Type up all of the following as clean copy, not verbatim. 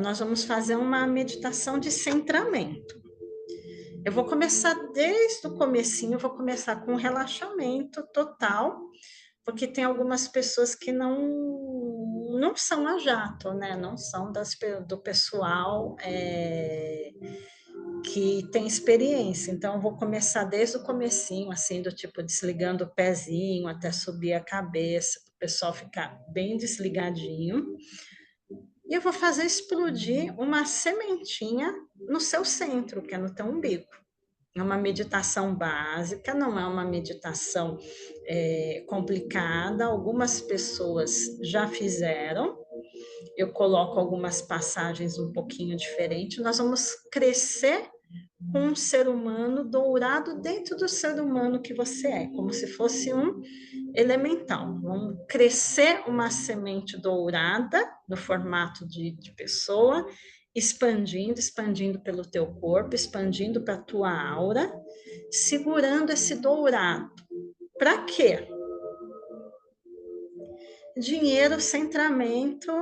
nós vamos fazer uma meditação de centramento. Eu vou começar desde o comecinho, eu vou começar com relaxamento total, porque tem algumas pessoas que não são a jato, né? Não são do pessoal que tem experiência. Então, eu vou começar desde o comecinho, assim, do tipo desligando o pezinho até subir a cabeça, para o pessoal ficar bem desligadinho. E eu vou fazer explodir uma sementinha no seu centro, que é no teu umbigo. É uma meditação básica, não é uma meditação complicada. Algumas pessoas já fizeram. Eu coloco algumas passagens um pouquinho diferentes. Nós vamos crescer com um ser humano dourado dentro do ser humano que você é, como se fosse um elemental. Vamos crescer uma semente dourada no formato de pessoa, expandindo pelo teu corpo, expandindo para a tua aura, segurando esse dourado. Para quê? Dinheiro, centramento,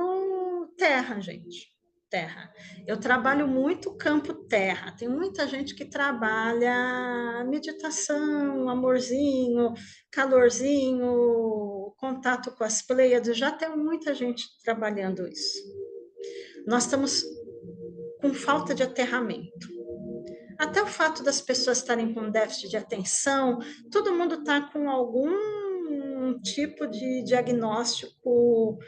terra, gente. Terra. Eu trabalho muito campo terra. Tem muita gente que trabalha meditação, amorzinho, calorzinho, contato com as pleiades. Já tem muita gente trabalhando isso. Nós estamos com falta de aterramento. Até o fato das pessoas estarem com déficit de atenção, todo mundo está com algum tipo de diagnóstico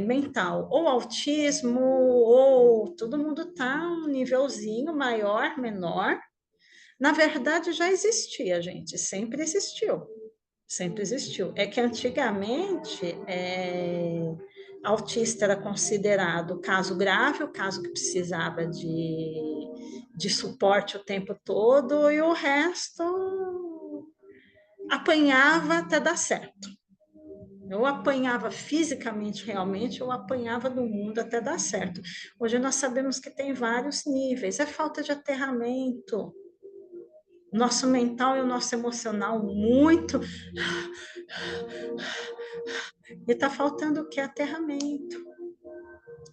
mental, ou autismo, ou todo mundo está um nívelzinho maior, menor. Na verdade, já existia, gente, sempre existiu. Sempre existiu. É que antigamente autista era considerado caso grave, o caso que precisava de suporte o tempo todo, e o resto apanhava até dar certo. Eu apanhava fisicamente, realmente, eu apanhava do mundo até dar certo. Hoje nós sabemos que tem vários níveis, é falta de aterramento. Nosso mental e o nosso emocional muito. E está faltando o que? Aterramento.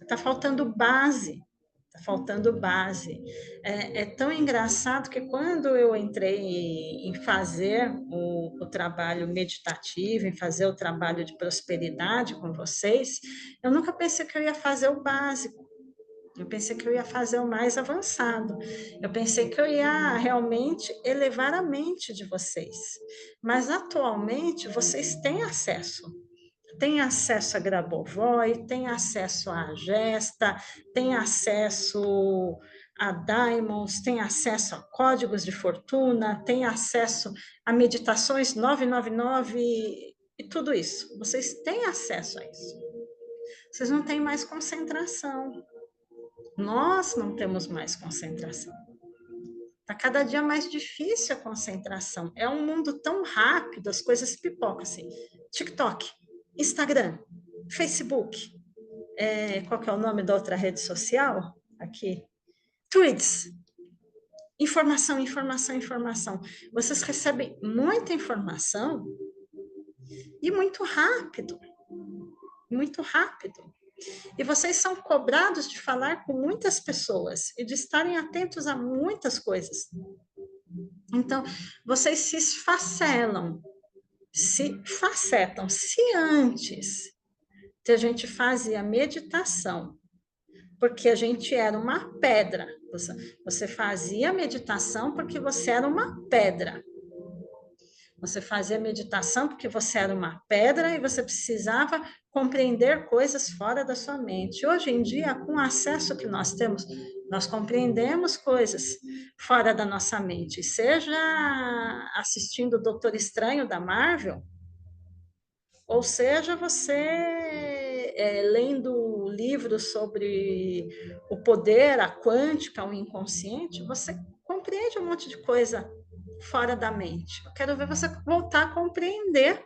Está faltando base. Está faltando base. É tão engraçado que quando eu entrei em fazer o trabalho meditativo, em fazer o trabalho de prosperidade com vocês, eu nunca pensei que eu ia fazer o básico. Eu pensei que eu ia fazer o mais avançado. Eu pensei que eu ia realmente elevar a mente de vocês. Mas atualmente vocês têm acesso. Tem acesso a Grabovoi, tem acesso a Gesta, tem acesso a Diamonds, tem acesso a códigos de fortuna, tem acesso a meditações 999 e tudo isso. Vocês têm acesso a isso. Vocês não têm mais concentração. Nós não temos mais concentração. Está cada dia mais difícil a concentração. É um mundo tão rápido, as coisas pipocam assim. TikTok, Instagram, Facebook, qual que é o nome da outra rede social? Aqui. Tweets. Informação, informação, informação. Vocês recebem muita informação e muito rápido. Muito rápido. E vocês são cobrados de falar com muitas pessoas e de estarem atentos a muitas coisas. Então, vocês se esfacelam, se facetam. Se antes que a gente fazia meditação, porque a gente era uma pedra, você fazia meditação porque você era uma pedra. Você fazia meditação porque você era uma pedra e você precisava compreender coisas fora da sua mente. Hoje em dia, com o acesso que nós temos, nós compreendemos coisas fora da nossa mente. Seja assistindo o Doutor Estranho da Marvel, ou seja, você lendo livros sobre o poder, a quântica, o inconsciente, você compreende um monte de coisa fora da mente. Eu quero ver você voltar a compreender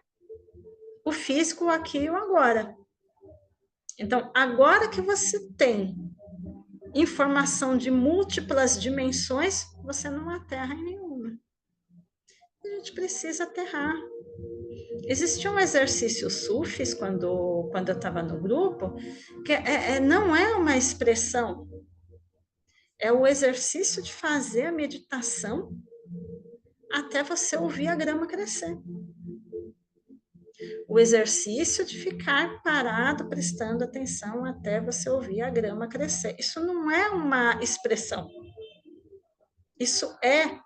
o físico, o aqui e o agora. Então, agora que você tem informação de múltiplas dimensões, você não aterra em nenhuma. A gente precisa aterrar. Existia um exercício sufis quando eu estava no grupo, que não é uma expressão, é o exercício de fazer a meditação até você ouvir a grama crescer. O exercício de ficar parado, prestando atenção até você ouvir a grama crescer. Isso não é uma expressão. Isso é.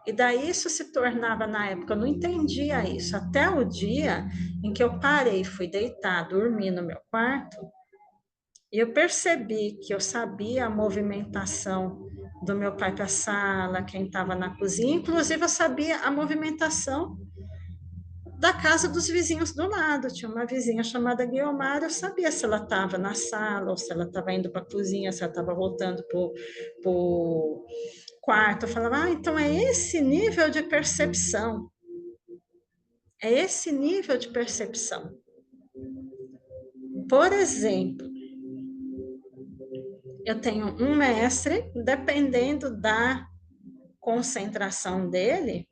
E daí isso se tornava, na época, eu não entendia isso. Até o dia em que eu parei, fui deitar, dormir no meu quarto, e eu percebi que eu sabia a movimentação do meu pai para a sala, quem estava na cozinha, inclusive eu sabia a movimentação da casa dos vizinhos do lado. Tinha uma vizinha chamada Guiomar, eu sabia se ela estava na sala, ou se ela estava indo para a cozinha, se ela estava voltando para o quarto. Eu falava, então é esse nível de percepção. É esse nível de percepção. Por exemplo, eu tenho um mestre, dependendo da concentração dele,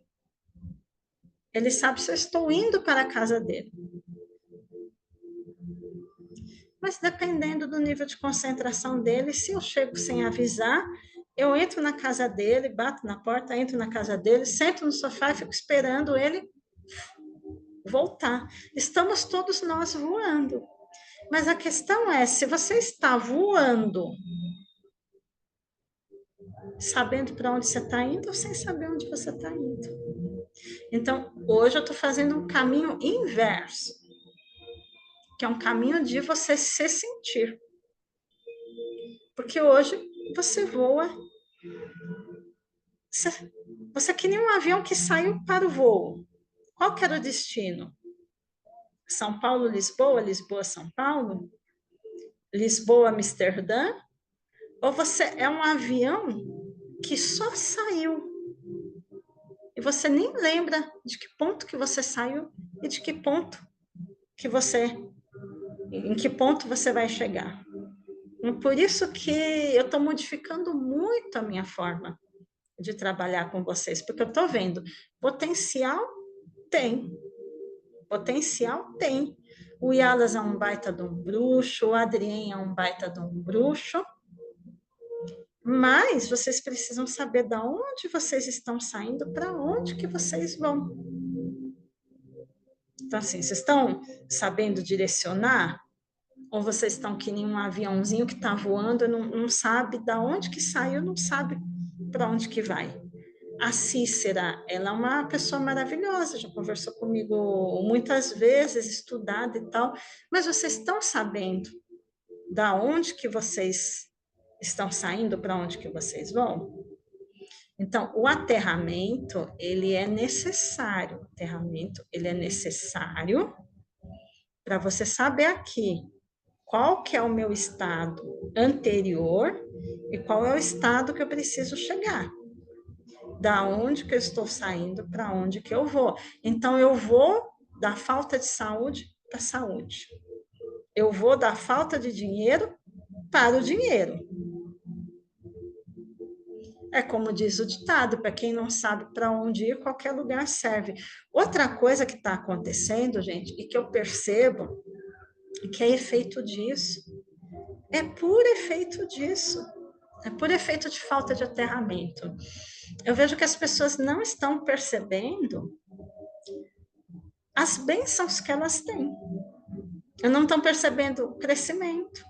ele sabe se eu estou indo para a casa dele. Mas dependendo do nível de concentração dele, se eu chego sem avisar, eu entro na casa dele, bato na porta, entro na casa dele, sento no sofá e fico esperando ele voltar. Estamos todos nós voando. Mas a questão é, se você está voando, sabendo para onde você está indo ou sem saber onde você está indo. Então, hoje eu estou fazendo um caminho inverso, que é um caminho de você se sentir. Porque hoje você voa, você é que nem um avião que saiu para o voo. Qual que era o destino? São Paulo, Lisboa, Lisboa, São Paulo? Lisboa, Amsterdã? Ou você é um avião que só saiu e você nem lembra de que ponto que você saiu e de que ponto que você, em que ponto você vai chegar. Por isso que eu estou modificando muito a minha forma de trabalhar com vocês, porque eu estou vendo potencial tem, potencial tem. O Yalas é um baita de um bruxo, o Adrien é um baita de um bruxo, mas vocês precisam saber de onde vocês estão saindo, para onde que vocês vão. Então, assim, vocês estão sabendo direcionar? Ou vocês estão que nem um aviãozinho que está voando e não sabe de onde que saiu, não sabe para onde que vai? A Cícera, ela é uma pessoa maravilhosa, já conversou comigo muitas vezes, estudada e tal, mas vocês estão sabendo da onde que vocês estão saindo, para onde que vocês vão? Então, o aterramento, ele é necessário. O aterramento, ele é necessário para você saber aqui qual que é o meu estado anterior e qual é o estado que eu preciso chegar. Da onde que eu estou saindo, para onde que eu vou. Então, eu vou da falta de saúde para a saúde. Eu vou da falta de dinheiro para o dinheiro. É como diz o ditado, para quem não sabe para onde ir, qualquer lugar serve. Outra coisa que está acontecendo, gente, e que eu percebo, que é efeito disso, é por efeito disso, é por efeito de falta de aterramento. Eu vejo que as pessoas não estão percebendo as bênçãos que elas têm. Não estão percebendo o crescimento.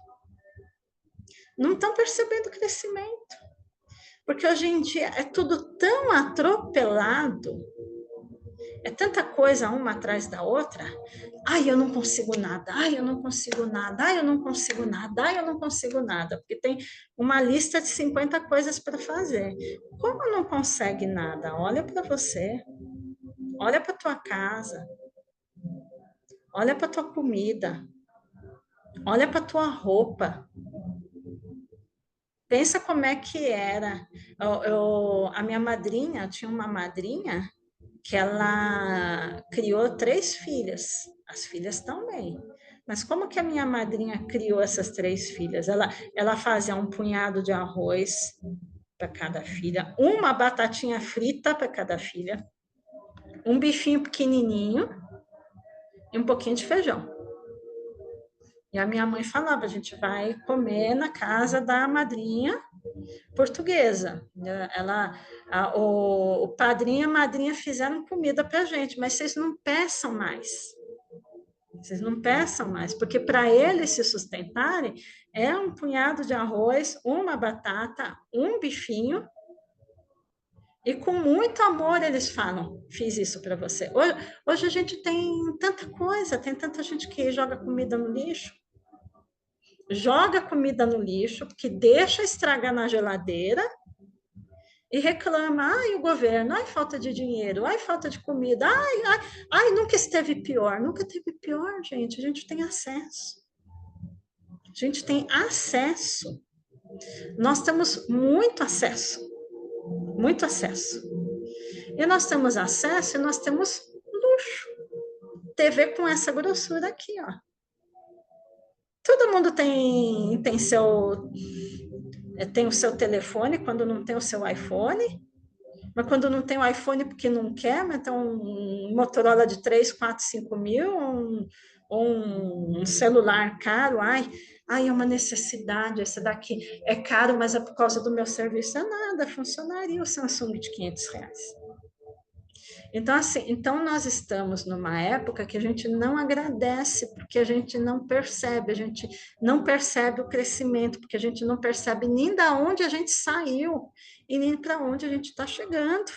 Não estão percebendo o crescimento. Porque hoje em dia é tudo tão atropelado, é tanta coisa uma atrás da outra. Ai, eu não consigo nada, ai, eu não consigo nada, ai, eu não consigo nada, ai, eu não consigo nada. Porque tem uma lista de 50 coisas para fazer. Como não consegue nada? Olha para você, olha para tua casa, olha para tua comida, olha para tua roupa. Pensa como é que era. A minha madrinha, tinha uma madrinha que ela criou 3 filhas. As filhas também. Mas como que a minha madrinha criou essas 3 filhas? Ela fazia um punhado de arroz para cada filha, uma batatinha frita para cada filha. um bifinho pequenininho e um pouquinho de feijão. E a minha mãe falava, a gente vai comer na casa da madrinha portuguesa. O padrinho e a madrinha fizeram comida para a gente, mas vocês não peçam mais. Vocês não peçam mais, porque para eles se sustentarem, é um punhado de arroz, uma batata, um bifinho, e com muito amor eles falam, fiz isso para você. Hoje a gente tem tanta coisa, tem tanta gente que joga comida no lixo, que deixa estragar na geladeira e reclama, ai, o governo, ai, falta de dinheiro, ai, falta de comida, ai, nunca esteve pior. Nunca teve pior, gente, a gente tem acesso. A gente tem acesso. Nós temos muito acesso. Muito acesso. E nós temos acesso e nós temos luxo. TV com essa grossura aqui, ó. Todo mundo tem o seu telefone quando não tem o seu iPhone, mas quando não tem o iPhone porque não quer, mas tem um Motorola de 3, 4, 5 mil, um celular caro, é uma necessidade, esse daqui é caro, mas é por causa do meu serviço. É nada, funcionaria o Samsung de R$ 500. Então, assim, nós estamos numa época que a gente não agradece, porque a gente não percebe o crescimento, porque a gente não percebe nem da onde a gente saiu e nem para onde a gente está chegando.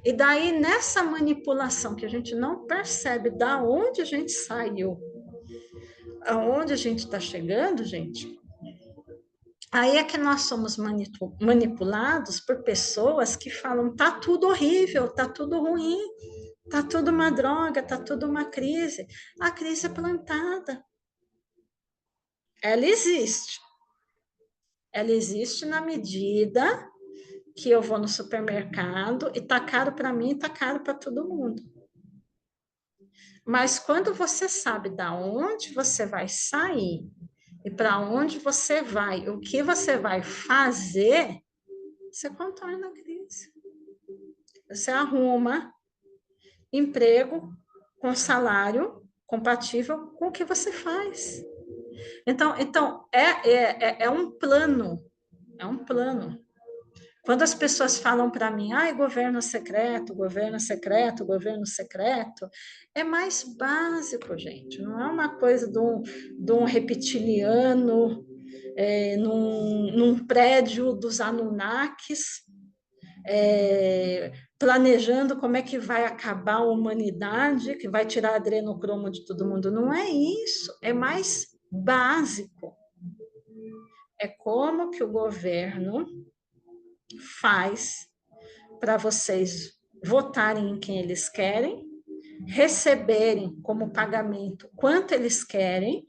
E daí, nessa manipulação que a gente não percebe da onde a gente saiu, aonde a gente está chegando, gente, aí é que nós somos manipulados por pessoas que falam, tá tudo horrível, tá tudo ruim, tá tudo uma droga, tá tudo uma crise. A crise é plantada. Ela existe. Ela existe na medida que eu vou no supermercado e tá caro para mim e tá caro para todo mundo. Mas quando você sabe da onde você vai sair e para onde você vai, o que você vai fazer, você contorna a crise. Você arruma emprego com salário compatível com o que você faz. Então é um plano, é um plano. Quando as pessoas falam para mim, governo secreto, governo secreto, governo secreto, é mais básico, gente. Não é uma coisa de um reptiliano num prédio dos Anunnakis, planejando como é que vai acabar a humanidade, que vai tirar adrenocromo de todo mundo. Não é isso, é mais básico. É como que o governo faz para vocês votarem em quem eles querem, receberem como pagamento quanto eles querem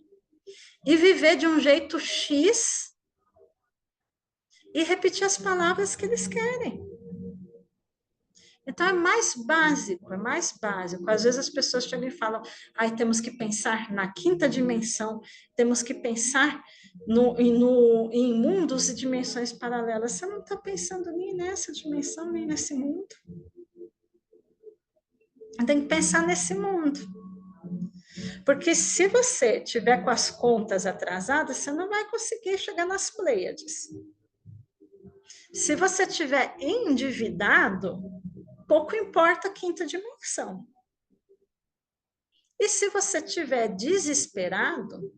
e viver de um jeito X e repetir as palavras que eles querem. Então, é mais básico, é mais básico. Às vezes as pessoas chegam e falam, temos que pensar na quinta dimensão, temos que pensar em mundos e dimensões paralelas. Você não está pensando nem nessa dimensão, nem nesse mundo. Tem que pensar nesse mundo. Porque se você tiver com as contas atrasadas, você não vai conseguir chegar nas Pleiades. Se você tiver endividado, pouco importa a quinta dimensão. E se você estiver desesperado,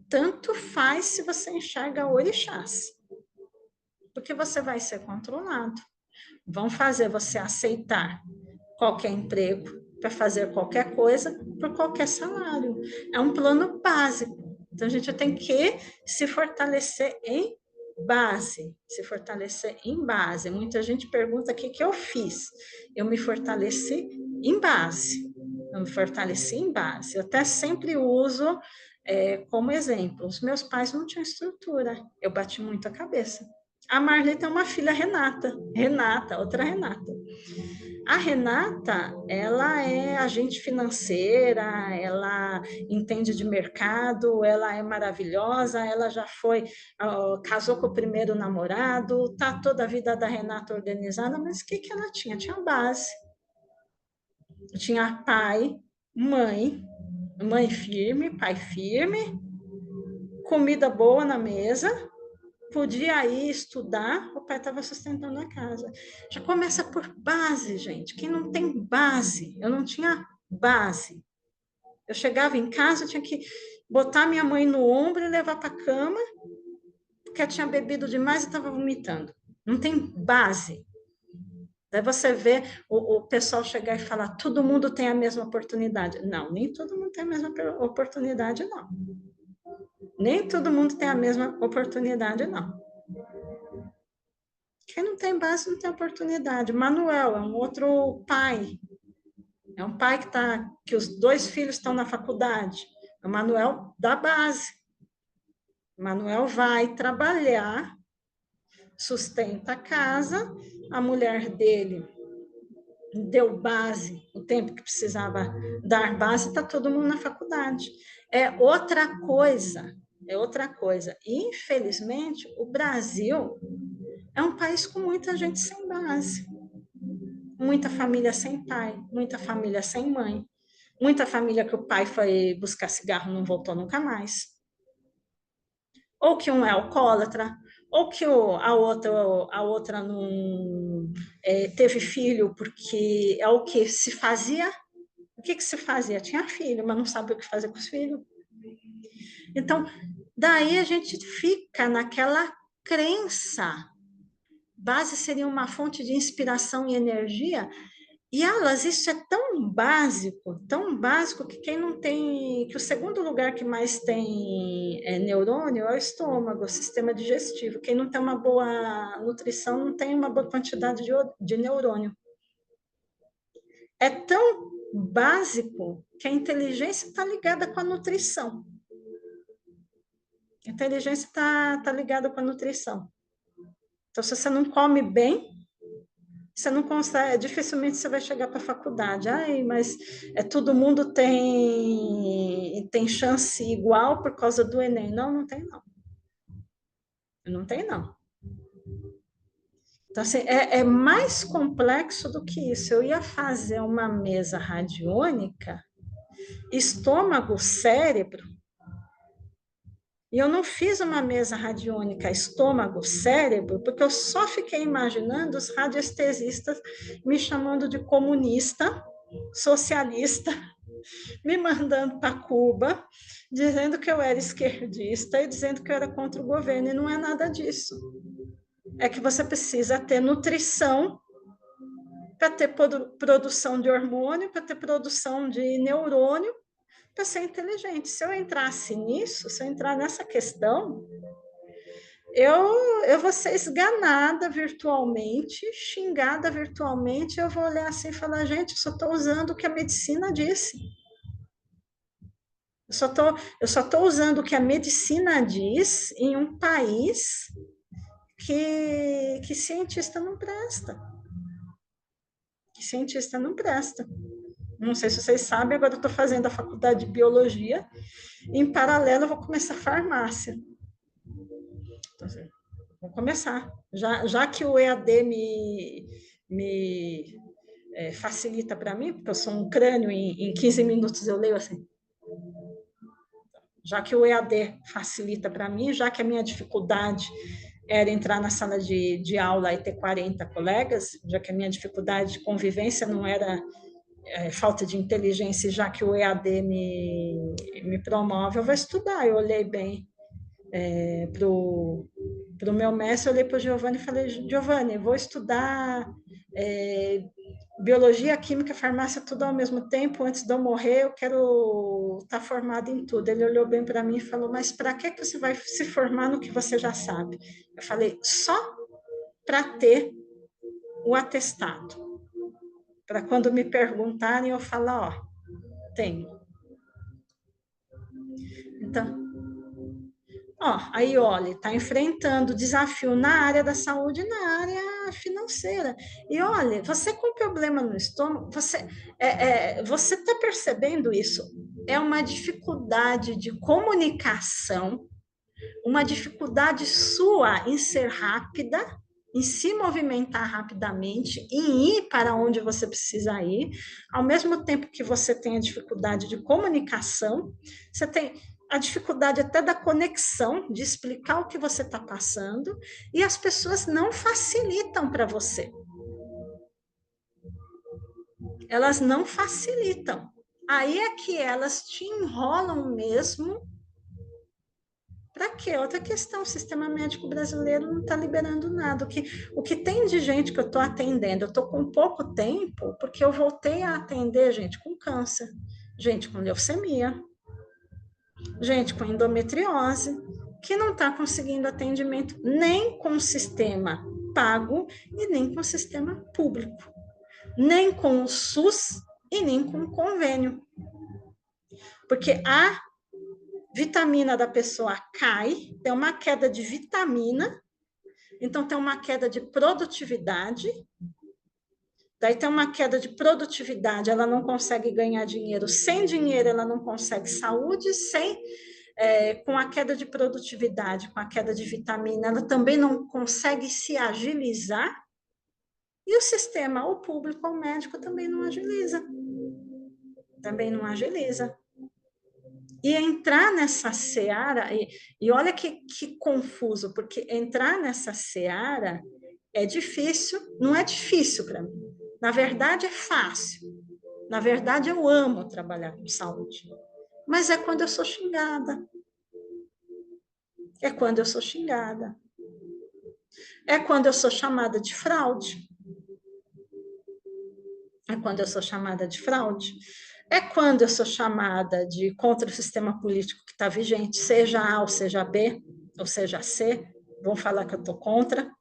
tanto faz se você enxerga orixás. Porque você vai ser controlado. Vão fazer você aceitar qualquer emprego para fazer qualquer coisa por qualquer salário. É um plano básico. Então, a gente tem que se fortalecer em base, se fortalecer em base. Muita gente pergunta o que eu fiz. Eu me fortaleci em base. Eu me fortaleci em base. Eu até sempre uso como exemplo. Os meus pais não tinham estrutura. Eu bati muito a cabeça. A Marli tem uma filha, Renata, outra Renata. A Renata, ela é agente financeira, ela entende de mercado, ela é maravilhosa, ela já foi, casou com o primeiro namorado, tá toda a vida da Renata organizada, mas o que que ela tinha? Tinha base. Tinha pai, mãe, mãe firme, pai firme, comida boa na mesa, podia ir estudar, o pai estava sustentando a casa. Já começa por base, gente. Quem não tem base, eu não tinha base. Eu chegava em casa, eu tinha que botar minha mãe no ombro e levar para a cama, porque eu tinha bebido demais e estava vomitando. Não tem base. Daí você vê o pessoal chegar e falar, todo mundo tem a mesma oportunidade. Não, nem todo mundo tem a mesma oportunidade, não. Nem todo mundo tem a mesma oportunidade, não. Quem não tem base não tem oportunidade. Manuel é um outro pai. É um pai que os dois filhos estão na faculdade. O Manuel dá base. O Manuel vai trabalhar, sustenta a casa, a mulher dele deu base o tempo que precisava dar base, está todo mundo na faculdade. É outra coisa, é outra coisa. E, infelizmente, o Brasil é um país com muita gente sem base. Muita família sem pai, muita família sem mãe, muita família que o pai foi buscar cigarro e não voltou nunca mais. Ou que um é alcoólatra, ou que a outra não teve filho porque é o que se fazia. O que se fazia? Tinha filho, mas não sabia o que fazer com os filhos. Então, daí a gente fica naquela crença. Base seria uma fonte de inspiração e energia. E elas, isso é tão básico, que quem não tem, que o segundo lugar que mais tem neurônio é o estômago, o sistema digestivo. Quem não tem uma boa nutrição não tem uma boa quantidade de neurônio. É tão básico que a inteligência está ligada com a nutrição. A inteligência está ligada com a nutrição. Então, se você não come bem, você não consegue, dificilmente você vai chegar para a faculdade. Ai, mas todo mundo tem chance igual por causa do Enem. Não, não tem não. Não tem não. Então, assim, é mais complexo do que isso. Eu ia fazer uma mesa radiônica, estômago, cérebro, e eu não fiz uma mesa radiônica estômago, cérebro, porque eu só fiquei imaginando os radiestesistas me chamando de comunista, socialista, me mandando para Cuba, dizendo que eu era esquerdista e dizendo que eu era contra o governo, e não é nada disso. É que você precisa ter nutrição para ter produção de hormônio, para ter produção de neurônio, para ser inteligente. Se eu entrasse nisso, se eu entrar nessa questão, eu vou ser esganada virtualmente, xingada virtualmente, eu vou olhar assim e falar, gente, eu só estou usando o que a medicina disse. Eu só estou usando o que a medicina diz em um país que cientista não presta. Que cientista não presta. Não sei se vocês sabem, agora eu estou fazendo a faculdade de biologia. Em paralelo, eu vou começar a farmácia. Então, assim, vou começar. Já que o EAD me facilita para mim, porque eu sou um crânio, em 15 minutos eu leio assim. Já que o EAD facilita para mim, já que a minha dificuldade era entrar na sala de aula e ter 40 colegas, já que a minha dificuldade de convivência não era falta de inteligência, já que o EAD me promove, eu vou estudar. Eu olhei bem para o meu mestre, eu olhei para o Giovanni e falei, Giovanni, vou estudar biologia, química, farmácia, tudo ao mesmo tempo, antes de eu morrer, eu quero estar formado em tudo. Ele olhou bem para mim e falou, mas para que você vai se formar no que você já sabe? Eu falei, só para ter o atestado. Para quando me perguntarem, eu falar, ó, tenho. Então, Ó, a Iole está enfrentando desafio na área da saúde e na área financeira. E olha, você com problema no estômago, você está percebendo isso? É uma dificuldade de comunicação, uma dificuldade sua em ser rápida, em se movimentar rapidamente, em ir para onde você precisa ir, ao mesmo tempo que você tem a dificuldade de comunicação, você tem a dificuldade até da conexão, de explicar o que você está passando, e as pessoas não facilitam para você. Elas não facilitam. Aí é que elas te enrolam mesmo. Para quê? Outra questão, o sistema médico brasileiro não está liberando nada. O que tem de gente que eu estou atendendo, eu estou com pouco tempo, porque eu voltei a atender gente com câncer, gente com leucemia, gente com endometriose, que não está conseguindo atendimento nem com o sistema pago e nem com o sistema público, nem com o SUS e nem com o convênio. Porque a vitamina da pessoa cai, tem uma queda de vitamina, então tem uma queda de produtividade, daí tem uma queda de produtividade, ela não consegue ganhar dinheiro, sem dinheiro ela não consegue saúde, com a queda de produtividade, com a queda de vitamina, ela também não consegue se agilizar, e o sistema, o público, o médico também não agiliza. Também não agiliza. E entrar nessa seara, e olha que confuso, porque entrar nessa seara é difícil, não é difícil para mim. Na verdade, é fácil. Na verdade, eu amo trabalhar com saúde. Mas é quando eu sou xingada. É quando eu sou xingada. É quando eu sou chamada de fraude. É quando eu sou chamada de fraude. É quando eu sou chamada de contra o sistema político que está vigente, seja A ou seja B, ou seja C, vão falar que eu estou contra.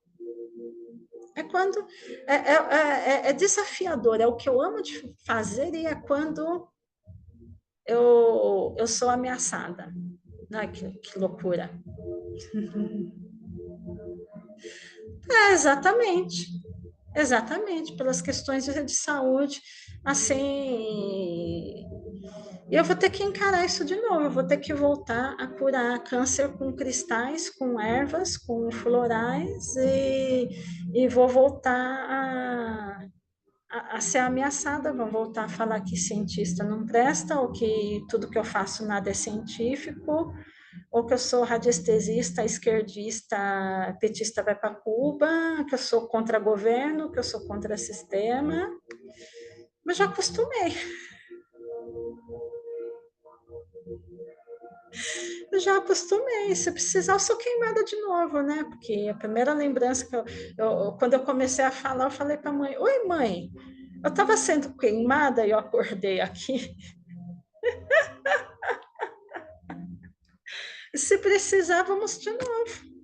É quando é desafiador, é o que eu amo de fazer e é quando eu sou ameaçada. Ai, que loucura. Exatamente. Exatamente, pelas questões de saúde, assim, e eu vou ter que encarar isso de novo, eu vou ter que voltar a curar câncer com cristais, com ervas, com florais, e vou voltar a ser ameaçada, vão voltar a falar que cientista não presta, ou que tudo que eu faço nada é científico, ou que eu sou radiestesista, esquerdista, petista vai para Cuba, que eu sou contra governo, que eu sou contra sistema, mas já acostumei. Eu já acostumei, se precisar, eu sou queimada de novo, né? Porque a primeira lembrança que quando eu comecei a falar, eu falei para a mãe: Oi, mãe, eu estava sendo queimada e eu acordei aqui. Se precisávamos de novo.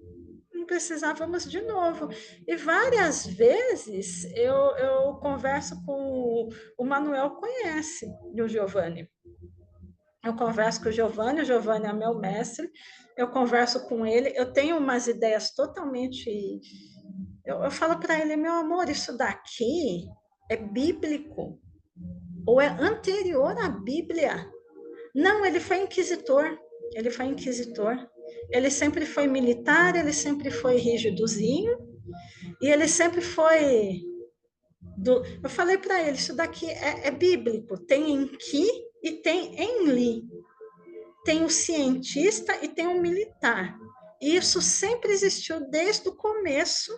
Precisávamos de novo. E várias vezes eu converso com o Manuel, conhece o Giovanni. Eu converso com o Giovanni é meu mestre, eu converso com ele, eu tenho umas ideias totalmente. Eu falo para ele, meu amor, isso daqui é bíblico, ou é anterior à Bíblia. Não, ele foi inquisitor. Ele foi inquisitor. Ele sempre foi militar, ele sempre foi rigidozinho, e ele sempre foi. Eu falei para ele: isso daqui é bíblico. Tem em Ki e tem em Li. Tem o cientista e tem o militar. E isso sempre existiu desde o começo,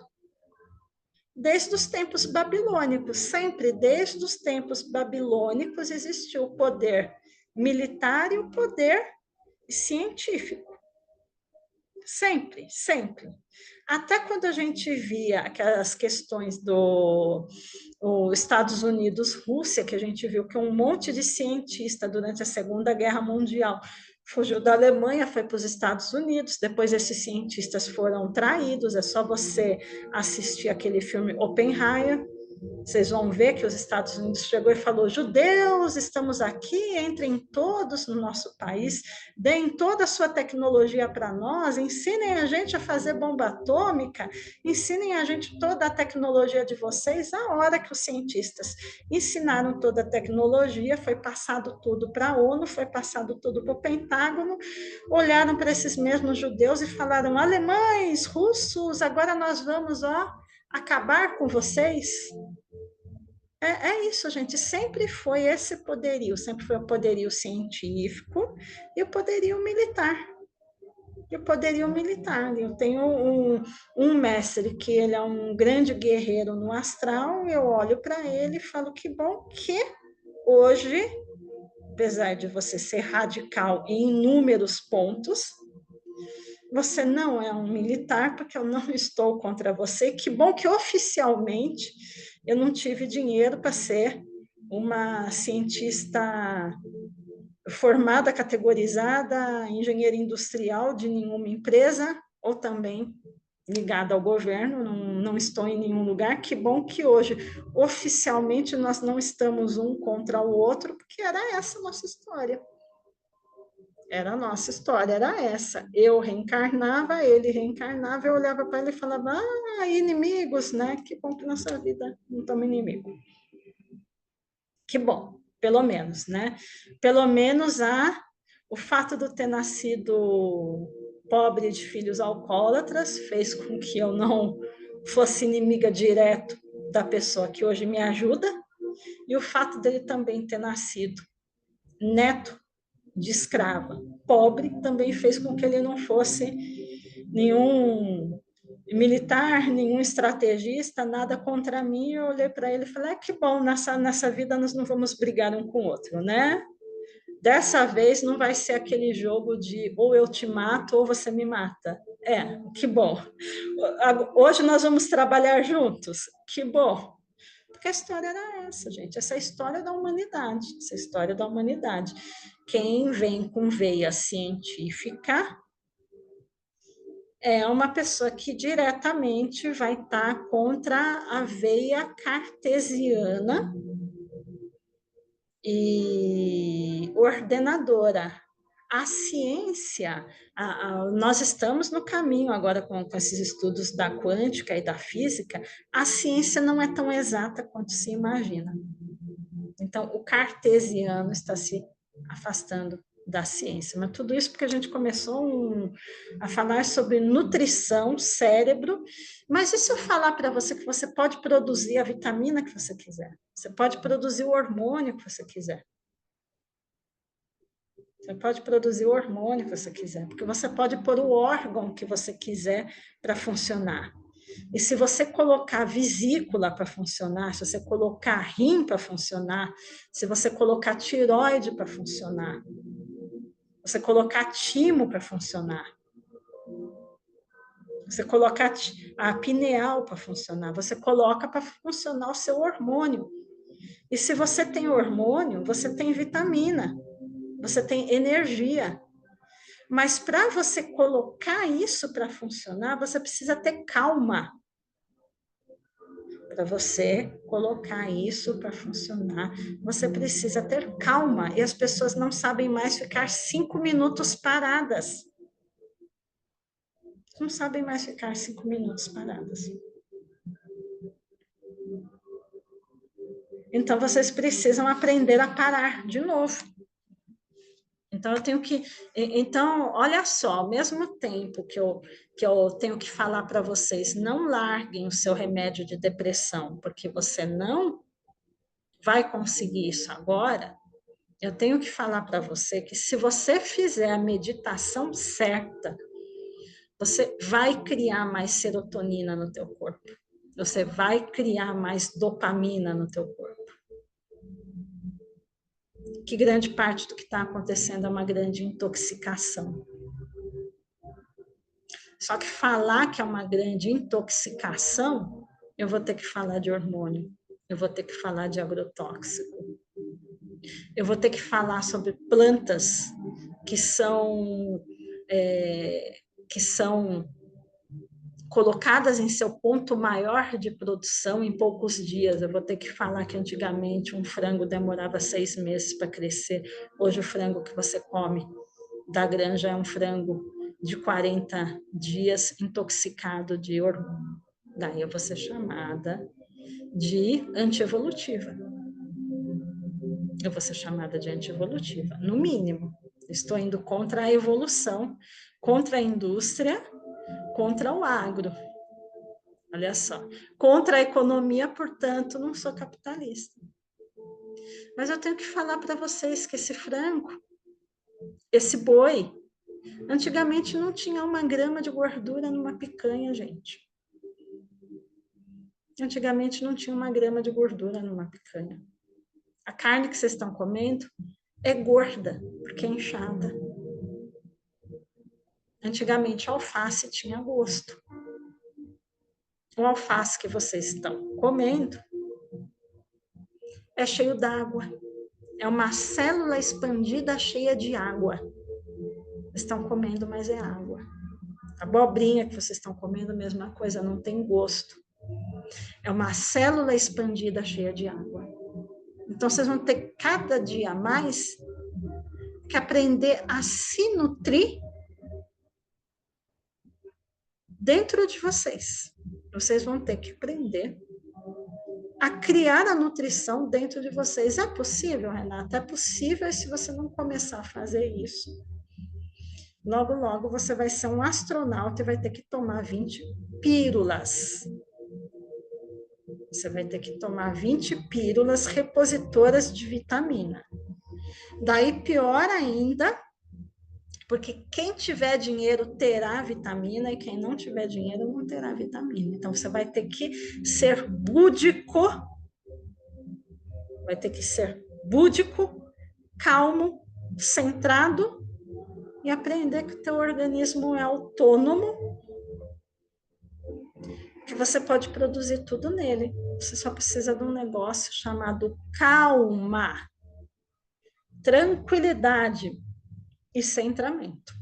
desde os tempos babilônicos. Sempre, desde os tempos babilônicos, existiu o poder militar e o poder científico. Sempre, sempre. Até quando a gente via aquelas questões Estados Unidos, Rússia, que a gente viu que um monte de cientista durante a Segunda Guerra Mundial fugiu da Alemanha, foi para os Estados Unidos, depois esses cientistas foram traídos, é só você assistir aquele filme Oppenheimer, Vocês vão ver que os Estados Unidos chegou e falou: judeus, estamos aqui, entrem todos no nosso país, deem toda a sua tecnologia para nós, ensinem a gente a fazer bomba atômica, ensinem a gente toda a tecnologia de vocês. A hora que os cientistas ensinaram toda a tecnologia, foi passado tudo para a ONU, foi passado tudo para o Pentágono, olharam para esses mesmos judeus e falaram: alemães, russos, agora nós vamos, acabar com vocês. É isso, gente. Sempre foi esse poderio, sempre foi o poderio científico e o poderio militar. E o poderio militar. Eu tenho um mestre que ele é um grande guerreiro no astral, eu olho para ele e falo que bom que hoje, apesar de você ser radical em inúmeros pontos, você não é um militar, porque eu não estou contra você. Que bom que oficialmente eu não tive dinheiro para ser uma cientista formada, categorizada, engenheira industrial de nenhuma empresa, ou também ligada ao governo, não estou em nenhum lugar. Que bom que hoje, oficialmente, nós não estamos um contra o outro, porque era essa a nossa história. Era a nossa história, era essa. Eu reencarnava, ele reencarnava, eu olhava para ele e falava: inimigos, né? Que bom que nossa vida não estamos inimigo. Que bom, pelo menos, né? Pelo menos o fato de eu ter nascido pobre de filhos alcoólatras fez com que eu não fosse inimiga direto da pessoa que hoje me ajuda, e o fato dele também ter nascido neto de escrava pobre também fez com que ele não fosse nenhum militar, nenhum estrategista, nada contra mim. Eu olhei para ele e falei: que bom, nessa vida nós não vamos brigar um com o outro, né? Dessa vez não vai ser aquele jogo de ou eu te mato ou você me mata. Que bom. Hoje nós vamos trabalhar juntos. Que bom. Porque a história era essa, gente. Essa é a história da humanidade. Essa é a história da humanidade. Quem vem com veia científica é uma pessoa que diretamente vai estar contra a veia cartesiana e ordenadora. A ciência, nós estamos no caminho agora com esses estudos da quântica e da física, a ciência não é tão exata quanto se imagina. Então, o cartesiano está se afastando da ciência. Mas tudo isso porque a gente começou a falar sobre nutrição, cérebro. Mas e se eu falar para você que você pode produzir a vitamina que você quiser? Você pode produzir o hormônio que você quiser. Você pode produzir o hormônio que você quiser, porque você pode pôr o órgão que você quiser para funcionar. E se você colocar vesícula para funcionar, se você colocar rim para funcionar, se você colocar tireoide para funcionar, você colocar timo para funcionar, você colocar a pineal para funcionar, você coloca para funcionar o seu hormônio. E se você tem hormônio, você tem vitamina, você tem energia. Mas para você colocar isso para funcionar, você precisa ter calma. Para você colocar isso para funcionar, você precisa ter calma. E as pessoas não sabem mais ficar 5 minutos paradas. Não sabem mais ficar 5 minutos paradas. Então, vocês precisam aprender a parar de novo. Então, eu tenho que. Então, olha só, ao mesmo tempo que eu tenho que falar para vocês, não larguem o seu remédio de depressão, porque você não vai conseguir isso agora. Eu tenho que falar para você que se você fizer a meditação certa, você vai criar mais serotonina no teu corpo. Você vai criar mais dopamina no teu corpo. Que grande parte do que está acontecendo é uma grande intoxicação. Só que falar que é uma grande intoxicação, eu vou ter que falar de hormônio, eu vou ter que falar de agrotóxico, eu vou ter que falar sobre plantas que são colocadas em seu ponto maior de produção em poucos dias. Eu vou ter que falar que antigamente um frango demorava 6 meses para crescer. Hoje o frango que você come da granja é um frango de 40 dias intoxicado de hormônio. Daí eu vou ser chamada de antievolutiva. Eu vou ser chamada de antievolutiva, no mínimo. Estou indo contra a evolução, contra a indústria, contra o agro. Olha só. Contra a economia, portanto, não sou capitalista. Mas eu tenho que falar para vocês que esse frango, esse boi, antigamente não tinha 1 grama de gordura numa picanha, gente. Antigamente não tinha 1 grama de gordura numa picanha. A carne que vocês estão comendo é gorda, porque é inchada. Antigamente a alface tinha gosto. O alface que vocês estão comendo é cheio d'água. É uma célula expandida cheia de água. Estão comendo, mas é água. A abobrinha que vocês estão comendo, mesma coisa, não tem gosto. É uma célula expandida cheia de água. Então, vocês vão ter cada dia mais que aprender a se nutrir dentro de vocês. Vocês vão ter que aprender a criar a nutrição dentro de vocês. É possível, Renata? É possível se você não começar a fazer isso. Logo, logo você vai ser um astronauta e vai ter que tomar 20 pílulas. Você vai ter que tomar 20 pílulas repositoras de vitamina. Daí, pior ainda, porque quem tiver dinheiro terá vitamina e quem não tiver dinheiro não terá vitamina. Então, você vai ter que ser búdico, calmo, centrado e aprender que o teu organismo é autônomo, que você pode produzir tudo nele. Você só precisa de um negócio chamado calma, tranquilidade e centramento,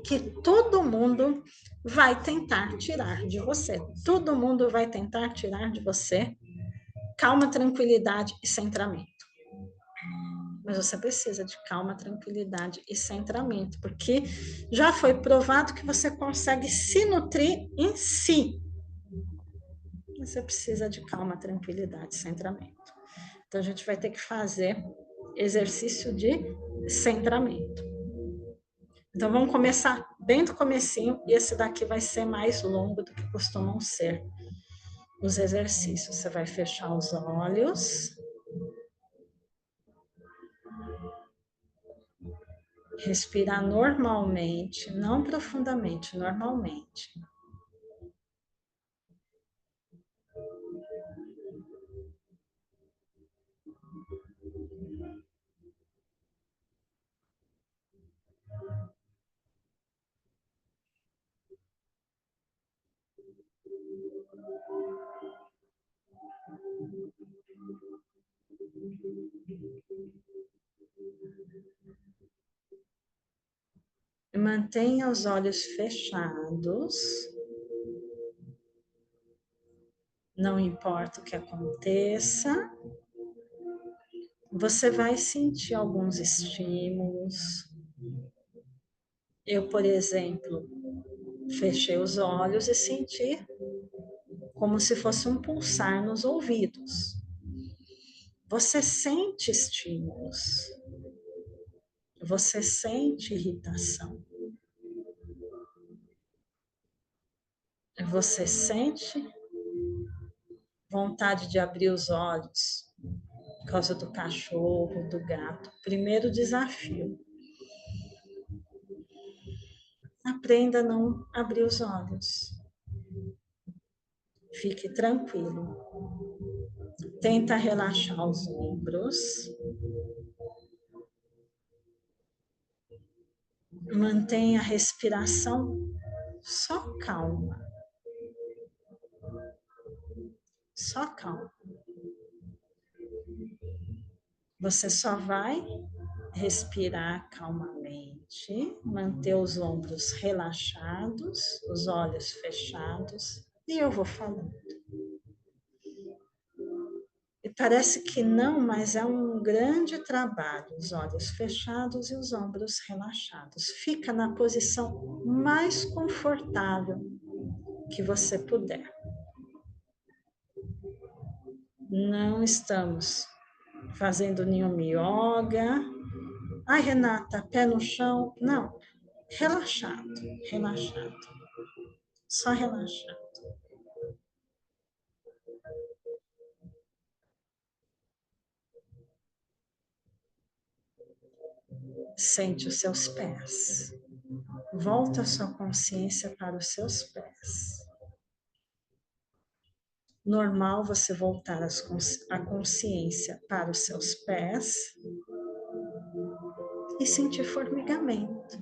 que todo mundo vai tentar tirar de você. Todo mundo vai tentar tirar de você calma, tranquilidade e centramento. Mas você precisa de calma, tranquilidade e centramento, porque já foi provado que você consegue se nutrir em si. Você precisa de calma, tranquilidade e centramento. Então, a gente vai ter que fazer exercício de centramento. Então, vamos começar bem do comecinho, e esse daqui vai ser mais longo do que costumam ser os exercícios. Você vai fechar os olhos. Respirar normalmente, não profundamente, normalmente. Mantenha os olhos fechados. Não importa o que aconteça, você vai sentir alguns estímulos. Eu, por exemplo, fechei os olhos e senti como se fosse um pulsar nos ouvidos. Você sente estímulos. Você sente irritação. Você sente vontade de abrir os olhos por causa do cachorro, do gato. Primeiro desafio. Aprenda a não abrir os olhos. Fique tranquilo. Tenta relaxar os ombros. Mantenha a respiração só calma. Só calma. Você só vai respirar calmamente Tente manter os ombros relaxados, os olhos fechados, e eu vou falando. E parece que não, mas é um grande trabalho, os olhos fechados e os ombros relaxados. Fica na posição mais confortável que você puder. Não estamos fazendo nenhum yoga. Ai, Renata, pé no chão. Não, relaxado, relaxado. Só relaxado. Sente os seus pés. Volta a sua consciência para os seus pés. Normal você voltar a consciência para os seus pés e sentir formigamento.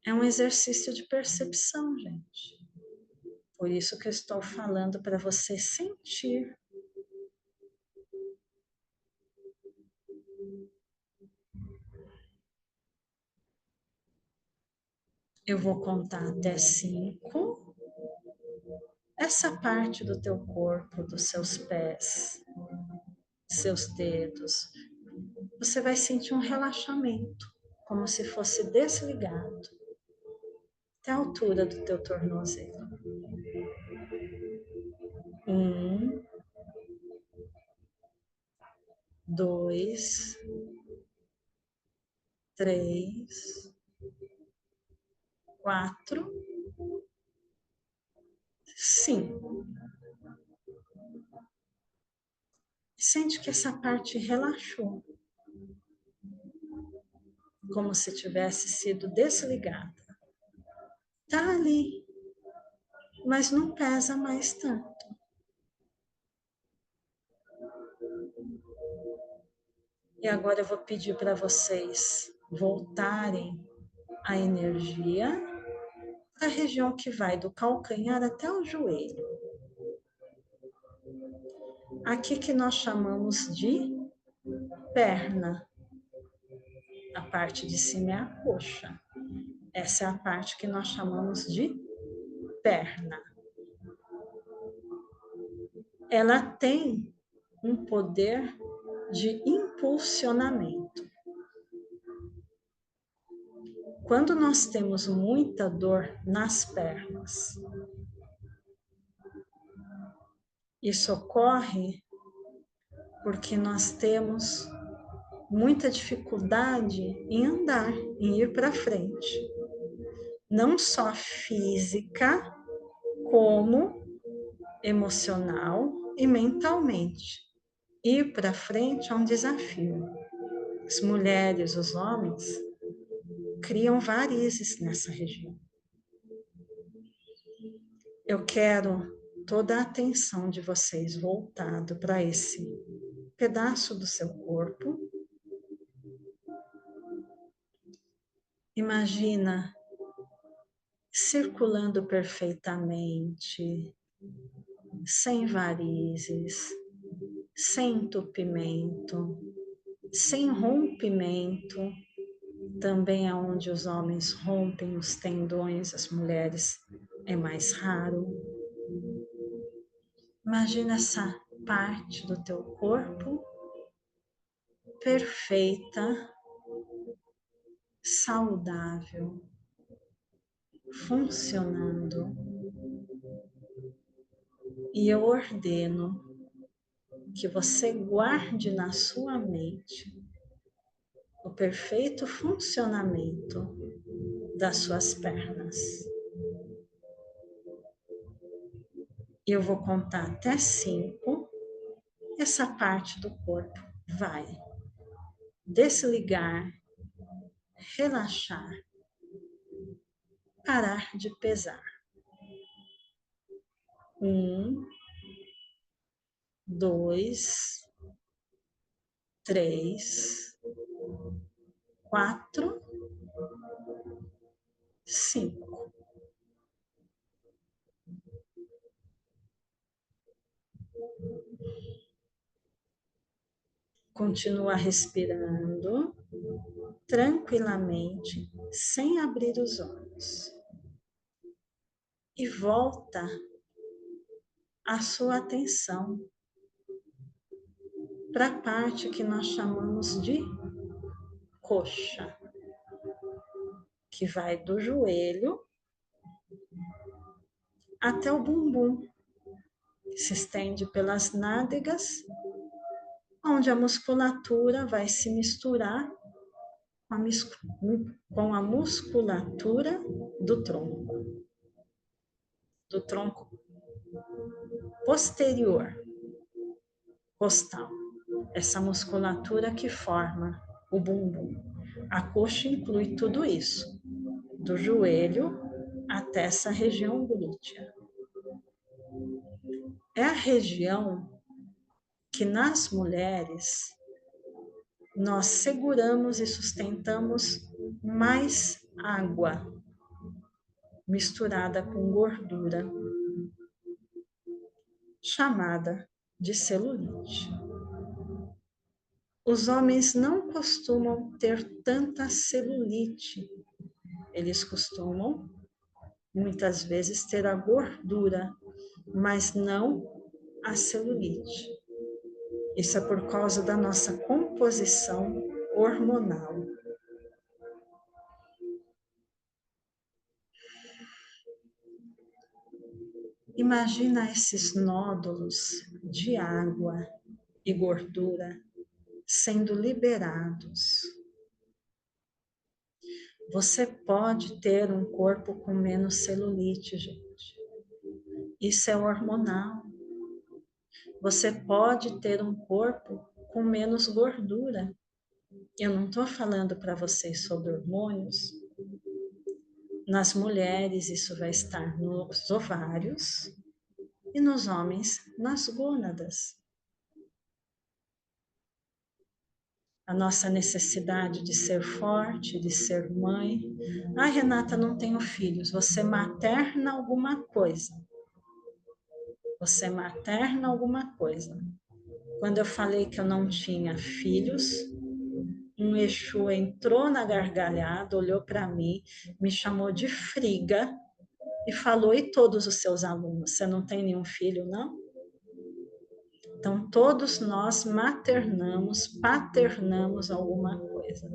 É um exercício de percepção, gente. Por isso que eu estou falando para você sentir. Eu vou contar até 5. Essa parte do teu corpo, dos seus pés, seus dedos, você vai sentir um relaxamento, como se fosse desligado, até a altura do teu tornozelo. 1, 2, 3, 4, 5. Sente que essa parte relaxou, como se tivesse sido desligada. Tá ali, mas não pesa mais tanto. E agora eu vou pedir para vocês voltarem a energia para a região que vai do calcanhar até o joelho. Aqui que nós chamamos de perna. A parte de cima é a coxa. Essa é a parte que nós chamamos de perna. Ela tem um poder de impulsionamento. Quando nós temos muita dor nas pernas, isso ocorre porque nós temos muita dificuldade em andar, em ir para frente. Não só física, como emocional e mentalmente. Ir para frente é um desafio. As mulheres, os homens, criam varizes nessa região. Eu quero toda a atenção de vocês voltado para esse pedaço do seu corpo. Imagina circulando perfeitamente, sem varizes, sem entupimento, sem rompimento. Também é onde os homens rompem os tendões, as mulheres é mais raro. Imagina essa parte do teu corpo perfeita, saudável, funcionando. E eu ordeno que você guarde na sua mente o perfeito funcionamento das suas pernas. Eu vou contar até 5. Essa parte do corpo vai desligar, relaxar, parar de pesar. 1, 2, 3, 4, 5. Continua respirando tranquilamente, sem abrir os olhos. E volta a sua atenção para a parte que nós chamamos de coxa, que vai do joelho até o bumbum, que se estende pelas nádegas, onde a musculatura vai se misturar com a musculatura do tronco posterior, costal. Essa musculatura que forma o bumbum. A coxa inclui tudo isso, do joelho até essa região glútea. É a região que nas mulheres nós seguramos e sustentamos mais água misturada com gordura, chamada de celulite. Os homens não costumam ter tanta celulite, eles costumam muitas vezes ter a gordura, mas não a celulite. Isso é por causa da nossa composição hormonal. Imagina esses nódulos de água e gordura sendo liberados. Você pode ter um corpo com menos celulite, gente. Isso é hormonal. Você pode ter um corpo com menos gordura. Eu não estou falando para vocês sobre hormônios. Nas mulheres, isso vai estar nos ovários e nos homens, nas gônadas. A nossa necessidade de ser forte, de ser mãe. Ah, Renata, não tenho filhos. Você materna alguma coisa. Você materna alguma coisa. Quando eu falei que eu não tinha filhos, um Exu entrou na gargalhada, olhou para mim, me chamou de friga e falou: e todos os seus alunos? Você não tem nenhum filho, não? Então, todos nós maternamos, paternamos alguma coisa.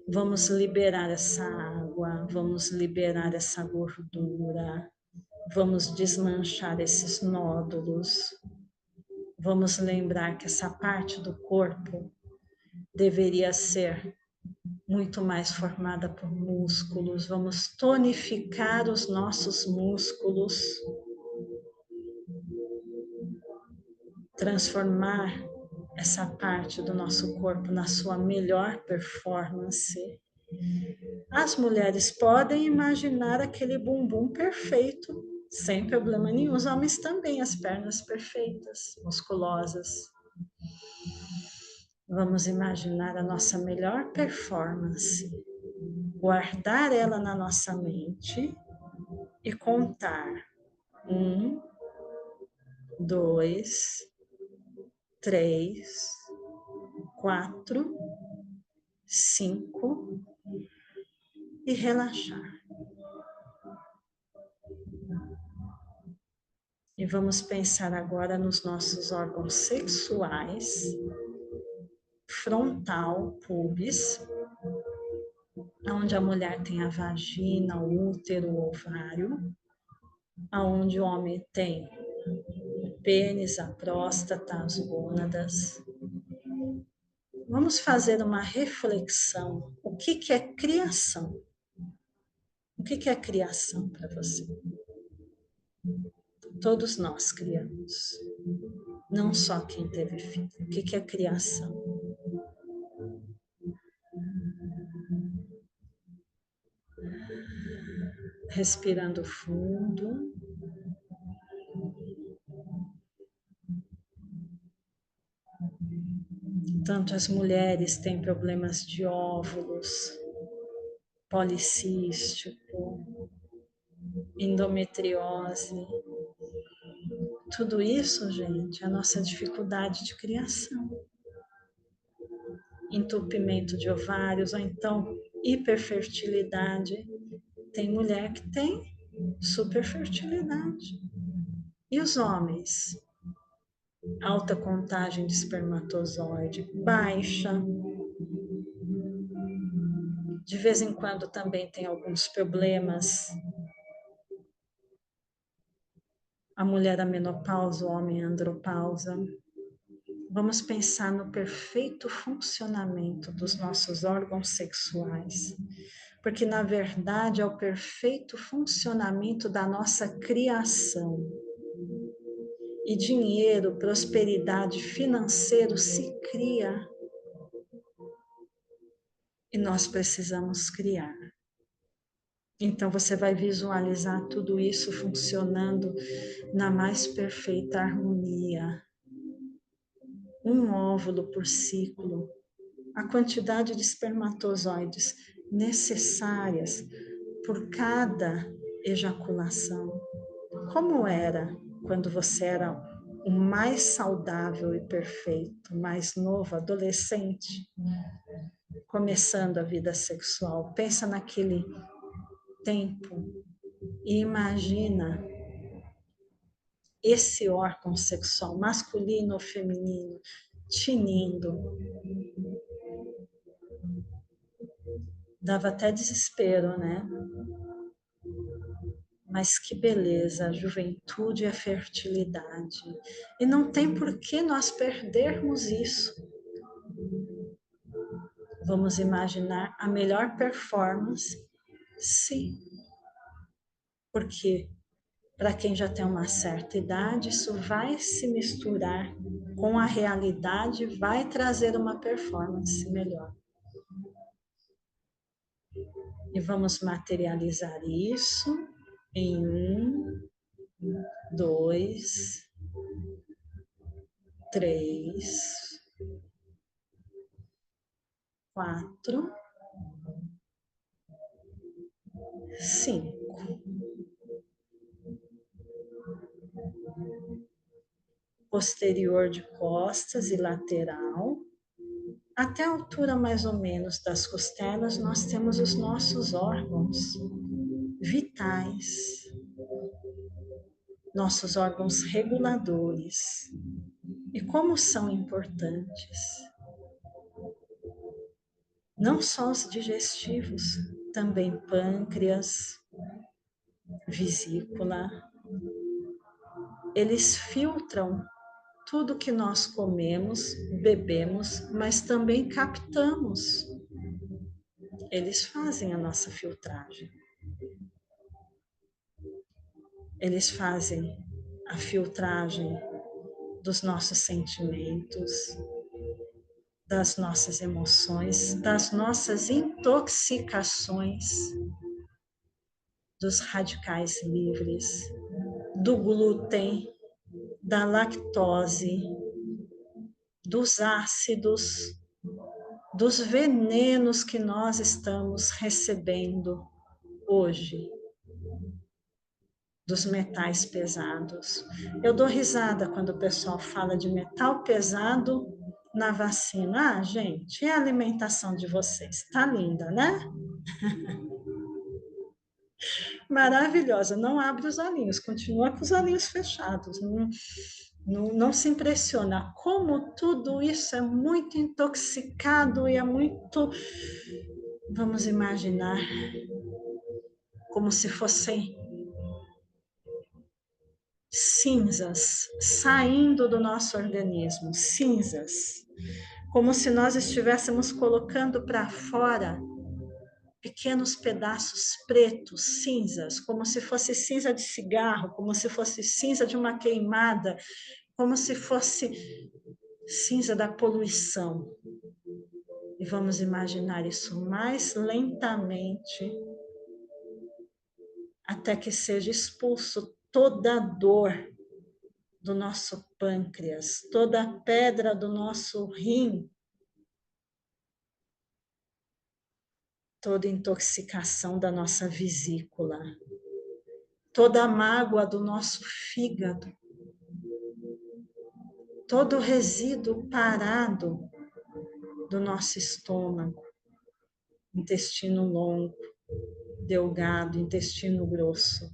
Vamos liberar essa água, vamos liberar essa gordura, vamos desmanchar esses nódulos, vamos lembrar que essa parte do corpo deveria ser muito mais formada por músculos, vamos tonificar os nossos músculos, transformar essa parte do nosso corpo na sua melhor performance. As mulheres podem imaginar aquele bumbum perfeito, sem problema nenhum. Os homens também, as pernas perfeitas, musculosas. Vamos imaginar a nossa melhor performance, guardar ela na nossa mente e contar 1, 2, 3, 4, 5 e relaxar. E vamos pensar agora nos nossos órgãos sexuais, frontal, pubis, onde a mulher tem a vagina, o útero, o ovário, onde o homem tem o pênis, a próstata, as gônadas. Vamos fazer uma reflexão. O que é criação? O que é criação para você? Todos nós criamos, não só quem teve filho. O que é criação? Respirando fundo. Tanto as mulheres têm problemas de óvulos, policístico, endometriose. Tudo isso, gente, é a nossa dificuldade de criação. entupimento de ovários, ou então hiperfertilidade. Tem mulher que tem superfertilidade. E os homens? Alta contagem de espermatozoide, baixa. De vez em quando também tem alguns problemas. A mulher a menopausa, o homem a andropausa. Vamos pensar no perfeito funcionamento dos nossos órgãos sexuais, porque na verdade é o perfeito funcionamento da nossa criação. E dinheiro, prosperidade, financeiro se cria. E nós precisamos criar. Então você vai visualizar tudo isso funcionando na mais perfeita harmonia. Um óvulo por ciclo, a quantidade de espermatozoides necessárias por cada ejaculação. Como era quando você era o mais saudável e perfeito, mais novo, adolescente, começando a vida sexual? Pensa naquele tempo e imagina esse órgão sexual, masculino ou feminino, tinindo. Dava até desespero, né? Mas que beleza, a juventude e a fertilidade. E não tem por que nós perdermos isso. Vamos imaginar a melhor performance? Sim. Porque para quem já tem uma certa idade, isso vai se misturar com a realidade, vai trazer uma performance melhor. E vamos materializar isso em 1, 2, 3, 4, 5. Posterior de costas e lateral. Até a altura mais ou menos das costelas, nós temos os nossos órgãos vitais, nossos órgãos reguladores. E como são importantes. Não só os digestivos, também pâncreas, vesícula. Eles filtram tudo que nós comemos, bebemos, mas também captamos. Eles fazem a nossa filtragem. Eles fazem a filtragem dos nossos sentimentos, das nossas emoções, das nossas intoxicações, dos radicais livres, do glúten, da lactose, dos ácidos, dos venenos que nós estamos recebendo hoje, dos metais pesados. Eu dou risada quando o pessoal fala de metal pesado na vacina. Ah, gente, é a alimentação de vocês. Tá linda, né? Maravilhosa. Não abre os olhinhos, continua com os olhinhos fechados. Não se impressiona como tudo isso é muito intoxicado e é muito, vamos imaginar, como se fossem cinzas saindo do nosso organismo, cinzas, como se nós estivéssemos colocando para fora pequenos pedaços pretos, cinzas, como se fosse cinza de cigarro, como se fosse cinza de uma queimada, como se fosse cinza da poluição. E vamos imaginar isso mais lentamente, até que seja expulso toda a dor do nosso pâncreas, toda a pedra do nosso rim, toda intoxicação da nossa vesícula, toda a mágoa do nosso fígado, todo o resíduo parado do nosso estômago, intestino longo, delgado, intestino grosso,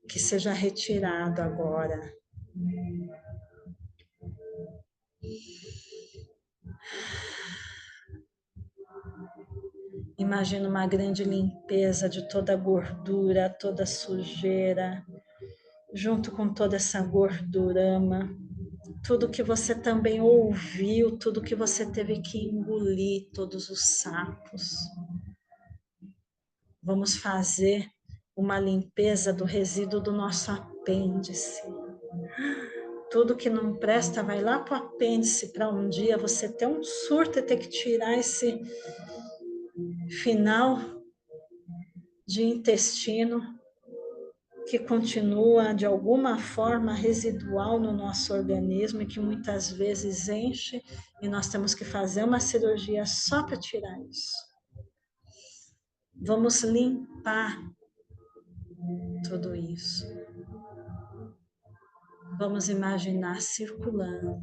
que seja retirado agora. Imagina uma grande limpeza de toda a gordura, toda a sujeira, junto com toda essa gordurama, tudo que você também ouviu, tudo que você teve que engolir, todos os sapos. Vamos fazer uma limpeza do resíduo do nosso apêndice. Tudo que não presta vai lá para o apêndice, para um dia você ter um surto e ter que tirar esse final de intestino que continua de alguma forma residual no nosso organismo e que muitas vezes enche e nós temos que fazer uma cirurgia só para tirar isso. Vamos limpar tudo isso. Vamos imaginar circulando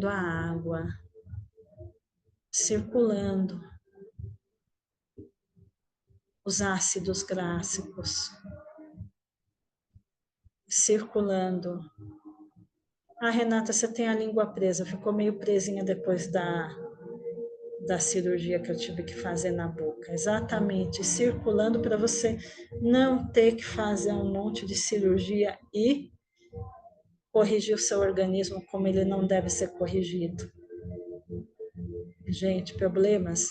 a água, circulando os ácidos gráficos, circulando. Ah, Renata, você tem a língua presa, ficou meio presinha depois da cirurgia que eu tive que fazer na boca. Exatamente, circulando para você não ter que fazer um monte de cirurgia e corrigir o seu organismo como ele não deve ser corrigido. Gente, problemas,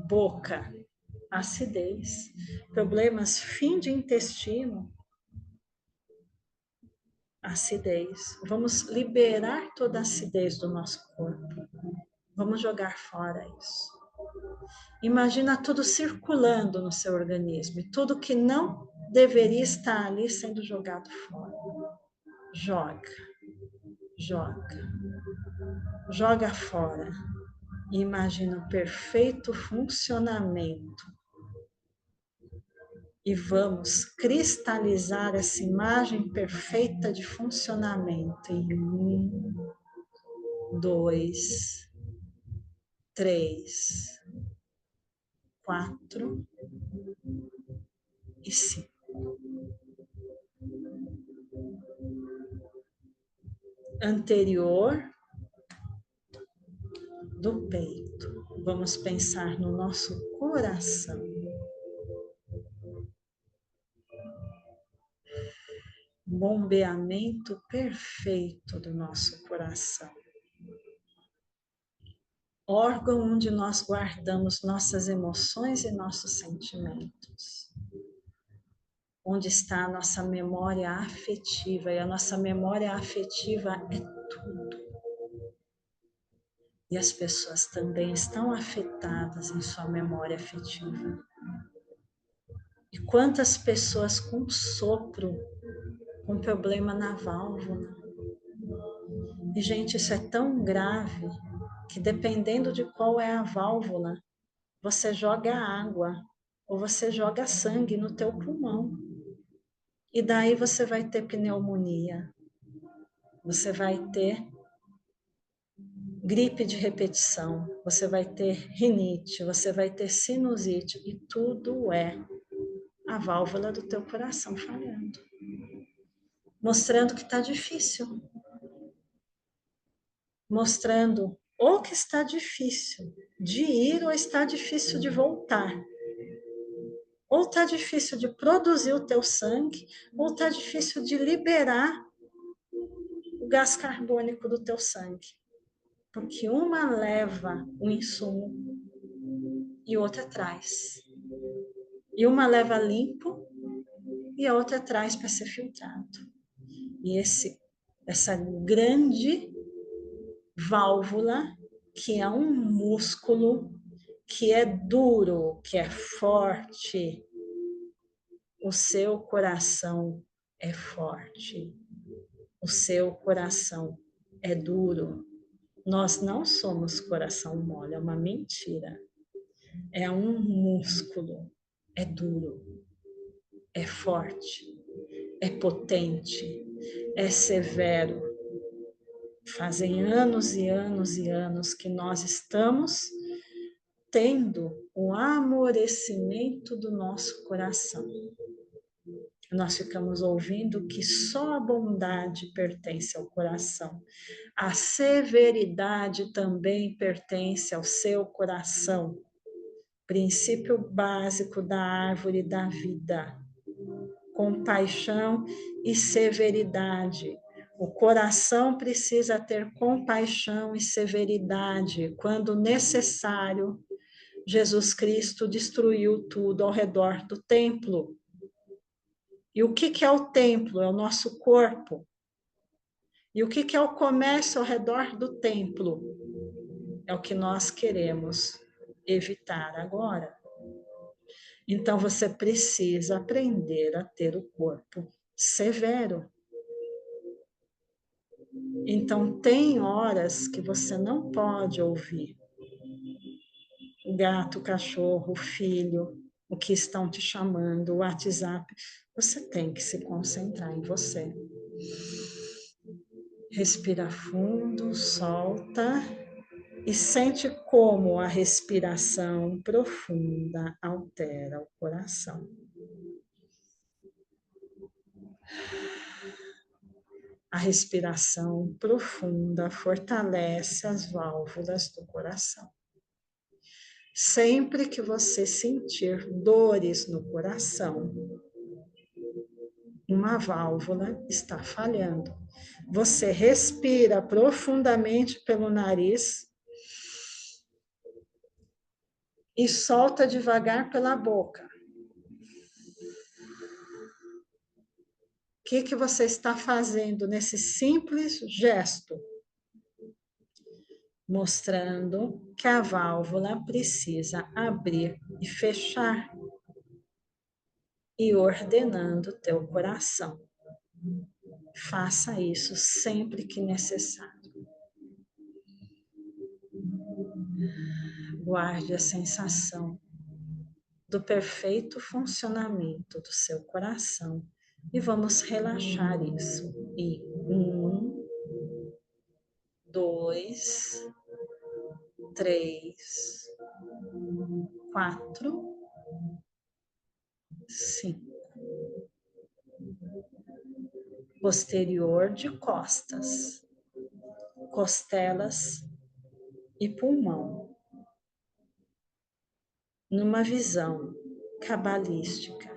boca, acidez, problemas fim de intestino, acidez. Vamos liberar toda a acidez do nosso corpo. Vamos jogar fora isso. Imagina tudo circulando no seu organismo e tudo que não deveria estar ali sendo jogado fora. Joga, joga, joga fora. E imagina o perfeito funcionamento. E vamos cristalizar essa imagem perfeita de funcionamento em 1, 2, 3, 4 e 5. Anterior do peito. Vamos pensar no nosso coração. Bombeamento perfeito do nosso coração. Órgão onde nós guardamos nossas emoções e nossos sentimentos. Onde está a nossa memória afetiva, e a nossa memória afetiva é tudo. E as pessoas também estão afetadas em sua memória afetiva. E quantas pessoas com sopro, com problema na válvula. E, gente, isso é tão grave que dependendo de qual é a válvula, você joga água ou você joga sangue no teu pulmão. E daí você vai ter pneumonia, você vai ter gripe de repetição, você vai ter rinite, você vai ter sinusite, e tudo é a válvula do teu coração falhando. Mostrando que está difícil. Mostrando ou que está difícil de ir ou está difícil de voltar. Ou está difícil de produzir o teu sangue, ou está difícil de liberar o gás carbônico do teu sangue. Porque uma leva o insumo e outra traz. E uma leva limpo e a outra traz para ser filtrado. E essa grande válvula, que é um músculo, que é duro, que é forte, o seu coração é forte, o seu coração é duro. Nós não somos coração mole, é uma mentira. É um músculo, é duro, é forte, é potente, é severo. Fazem anos e anos e anos que nós estamos tendo o amorecimento do nosso coração. Nós ficamos ouvindo que só a bondade pertence ao coração. A severidade também pertence ao seu coração. Princípio básico da árvore da vida. Compaixão e severidade. O coração precisa ter compaixão e severidade. Quando necessário, Jesus Cristo destruiu tudo ao redor do templo. E o que é o templo? É o nosso corpo. E o que é o comércio ao redor do templo? É o que nós queremos evitar agora. Então você precisa aprender a ter o corpo severo. Então tem horas que você não pode ouvir o gato, o cachorro, o filho, o que estão te chamando, o WhatsApp. Você tem que se concentrar em você. Respira fundo, solta e sente como a respiração profunda altera o coração. A respiração profunda fortalece as válvulas do coração. Sempre que você sentir dores no coração, uma válvula está falhando. Você respira profundamente pelo nariz e solta devagar pela boca. O que você está fazendo nesse simples gesto? Mostrando que a válvula precisa abrir e fechar e ordenando o teu coração. Faça isso sempre que necessário. Guarde a sensação do perfeito funcionamento do seu coração e vamos relaxar isso. E 1, 2, 3, 4, 5. Posterior de costas, costelas e pulmão. Numa visão cabalística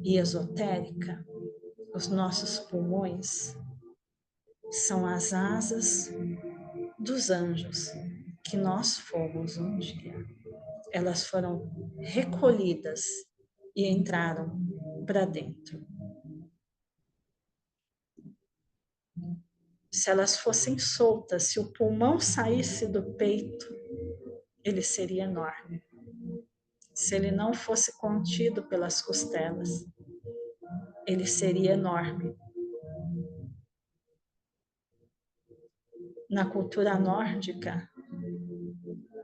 e esotérica, os nossos pulmões são as asas dos anjos que nós fomos um dia. Elas foram recolhidas e entraram para dentro. Se elas fossem soltas, se o pulmão saísse do peito, ele seria enorme. Se ele não fosse contido pelas costelas, ele seria enorme. Na cultura nórdica,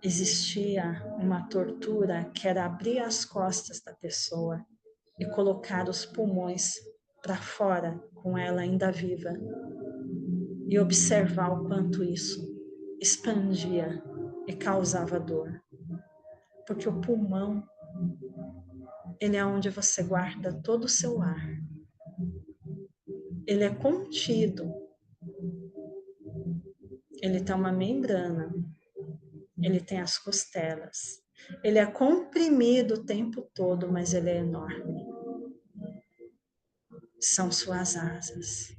existia uma tortura que era abrir as costas da pessoa e colocar os pulmões para fora, com ela ainda viva, e observar o quanto isso expandia e causava dor. Porque o pulmão, ele é onde você guarda todo o seu ar. Ele é contido. Ele tem uma membrana. Ele tem as costelas. Ele é comprimido o tempo todo, mas ele é enorme. São suas asas.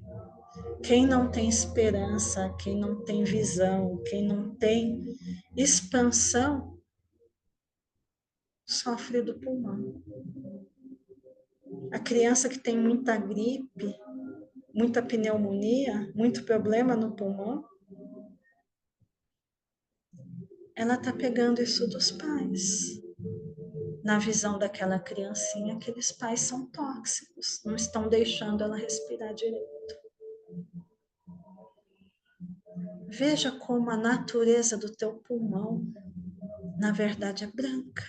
Quem não tem esperança, quem não tem visão, quem não tem expansão, sofre do pulmão. A criança que tem muita gripe, muita pneumonia, muito problema no pulmão, ela está pegando isso dos pais. Na visão daquela criancinha, aqueles pais são tóxicos, não estão deixando ela respirar direito. Veja como a natureza do teu pulmão, na verdade, é branca.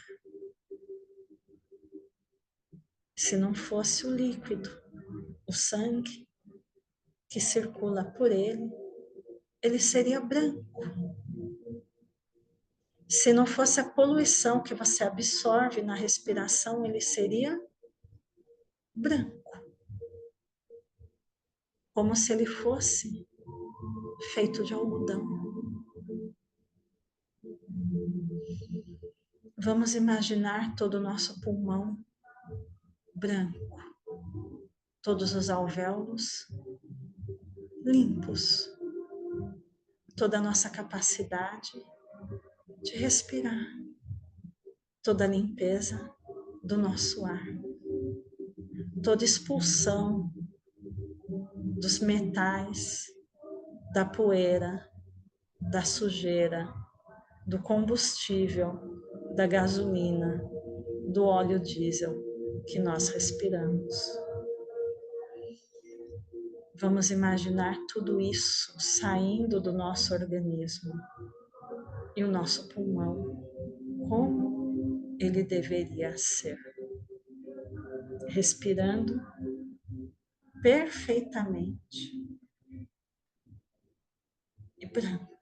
Se não fosse o líquido, o sangue que circula por ele, ele seria branco. Se não fosse a poluição que você absorve na respiração, ele seria branco. Como se ele fosse feito de algodão. Vamos imaginar todo o nosso pulmão branco, todos os alvéolos limpos, toda a nossa capacidade de respirar, toda a limpeza do nosso ar, toda expulsão dos metais, da poeira, da sujeira, do combustível, da gasolina, do óleo diesel que nós respiramos. Vamos imaginar tudo isso saindo do nosso organismo e o nosso pulmão, como ele deveria ser, respirando perfeitamente e branco.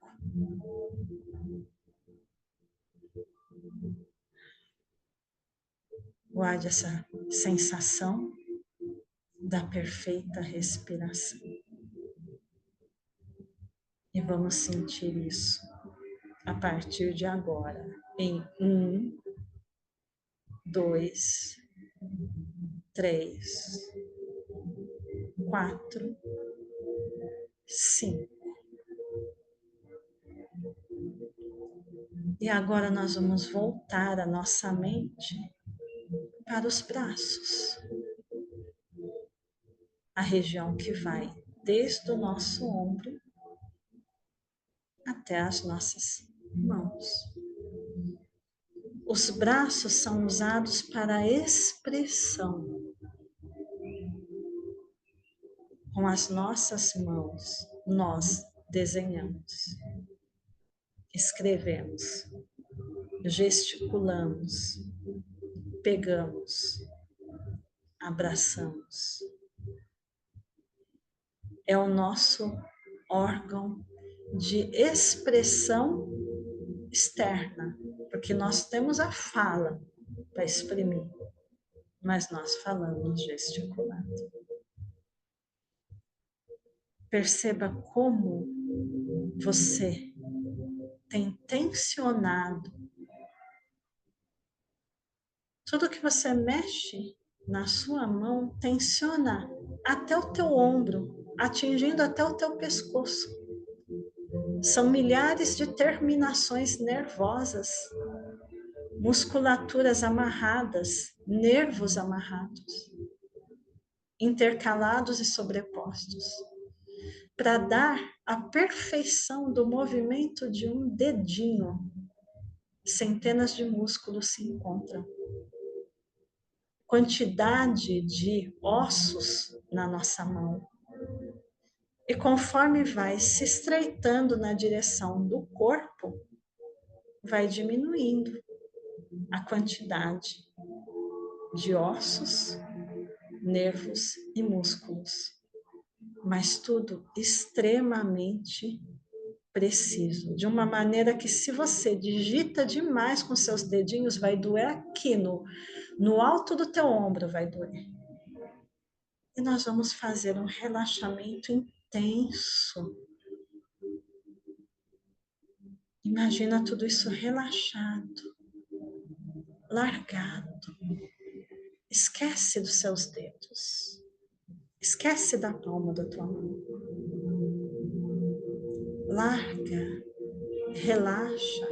Guarde essa sensação da perfeita respiração. E vamos sentir isso a partir de agora, em 1, 2, 3, 4, 5. E agora nós vamos voltar a nossa mente para os braços, a região que vai desde o nosso ombro até as nossas mãos. Os braços são usados para a expressão. Com as nossas mãos, nós desenhamos, escrevemos, gesticulamos, pegamos, abraçamos. É o nosso órgão de expressão externa, porque nós temos a fala para exprimir, mas nós falamos gesticulando. Perceba como você tem tensionado tudo que você mexe na sua mão, tensiona até o teu ombro, atingindo até o teu pescoço. São milhares de terminações nervosas, musculaturas amarradas, nervos amarrados, intercalados e sobrepostos, para dar a perfeição do movimento de um dedinho. Centenas de músculos se encontram. Quantidade de ossos na nossa mão. E conforme vai se estreitando na direção do corpo, vai diminuindo a quantidade de ossos, nervos e músculos. Mas tudo extremamente preciso, de uma maneira que se você digita demais com seus dedinhos, vai doer aqui no alto do teu ombro, vai doer. E nós vamos fazer um relaxamento intenso. Imagina tudo isso relaxado, largado. Esquece dos seus dedos. Esquece da palma da tua mão. Larga, relaxa,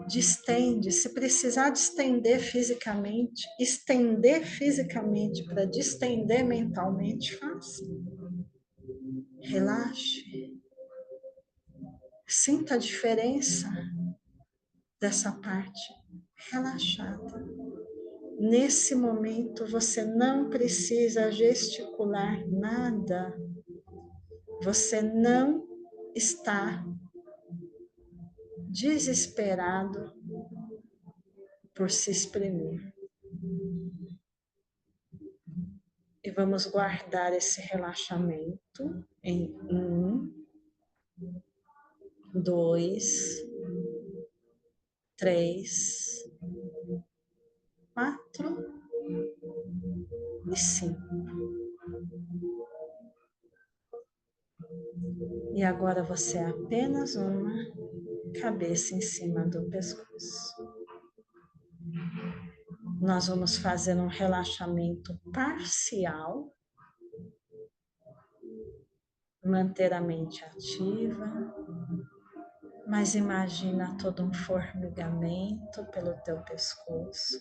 distende. Se precisar estender fisicamente para distender mentalmente, faça. Relaxe. Sinta a diferença dessa parte relaxada. Nesse momento, você não precisa gesticular nada. Você não está desesperado por se exprimir. E vamos guardar esse relaxamento em 1, 2, 3, 4 e 5. E agora você é apenas uma cabeça em cima do pescoço. Nós vamos fazer um relaxamento parcial, manter a mente ativa, mas imagina todo um formigamento pelo teu pescoço.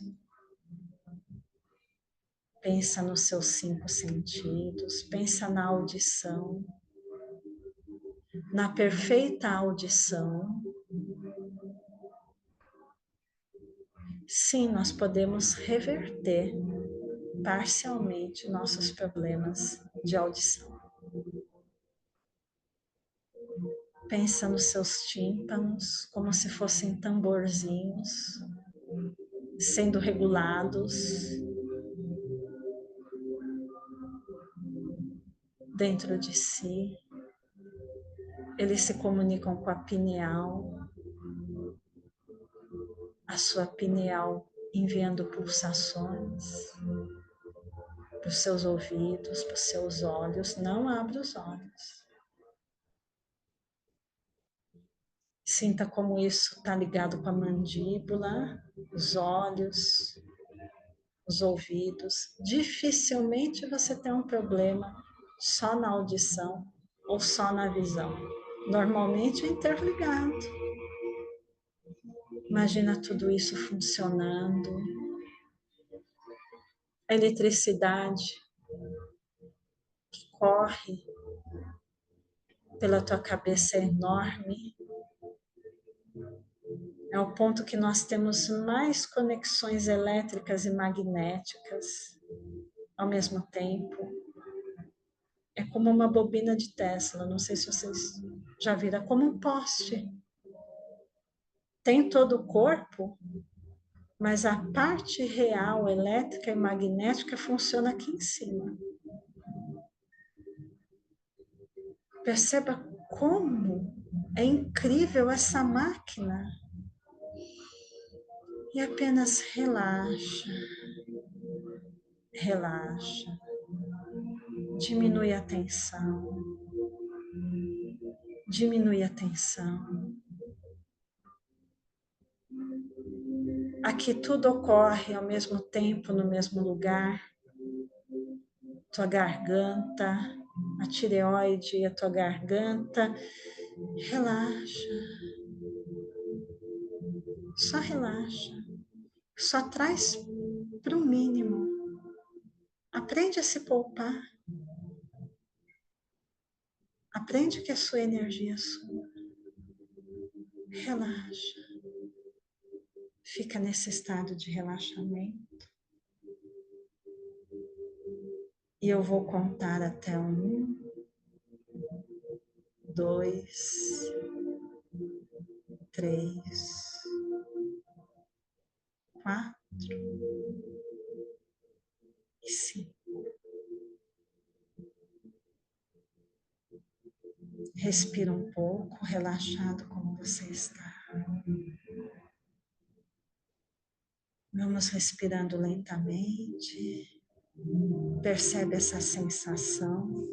Pensa nos seus 5 sentidos, pensa na audição, na perfeita audição. Sim, nós podemos reverter parcialmente nossos problemas de audição. Pensa nos seus tímpanos como se fossem tamborzinhos sendo regulados dentro de si. Eles se comunicam com a pineal, a sua pineal enviando pulsações para os seus ouvidos, para os seus olhos. Não abra os olhos. Sinta como isso está ligado com a mandíbula, os olhos, os ouvidos. Dificilmente você tem um problema só na audição ou só na visão. Normalmente é interligado. Imagina tudo isso funcionando. A eletricidade que corre pela tua cabeça é enorme. É o ponto que nós temos mais conexões elétricas e magnéticas ao mesmo tempo. É como uma bobina de Tesla, não sei se vocês já viram, é como um poste. Tem todo o corpo, mas a parte real, elétrica e magnética, funciona aqui em cima. Perceba como é incrível essa máquina. E apenas relaxa, relaxa, diminui a tensão, diminui a tensão. Aqui tudo ocorre ao mesmo tempo, no mesmo lugar. Tua garganta, a tireoide e a tua garganta. Relaxa. Só relaxa. Só traz para o mínimo. Aprende a se poupar. Aprende que a sua energia é sua. Relaxa. Fica nesse estado de relaxamento. E eu vou contar até 1, 2, 3, 4 e 5. Respira um pouco, relaxado como você está. Vamos respirando lentamente. Percebe essa sensação.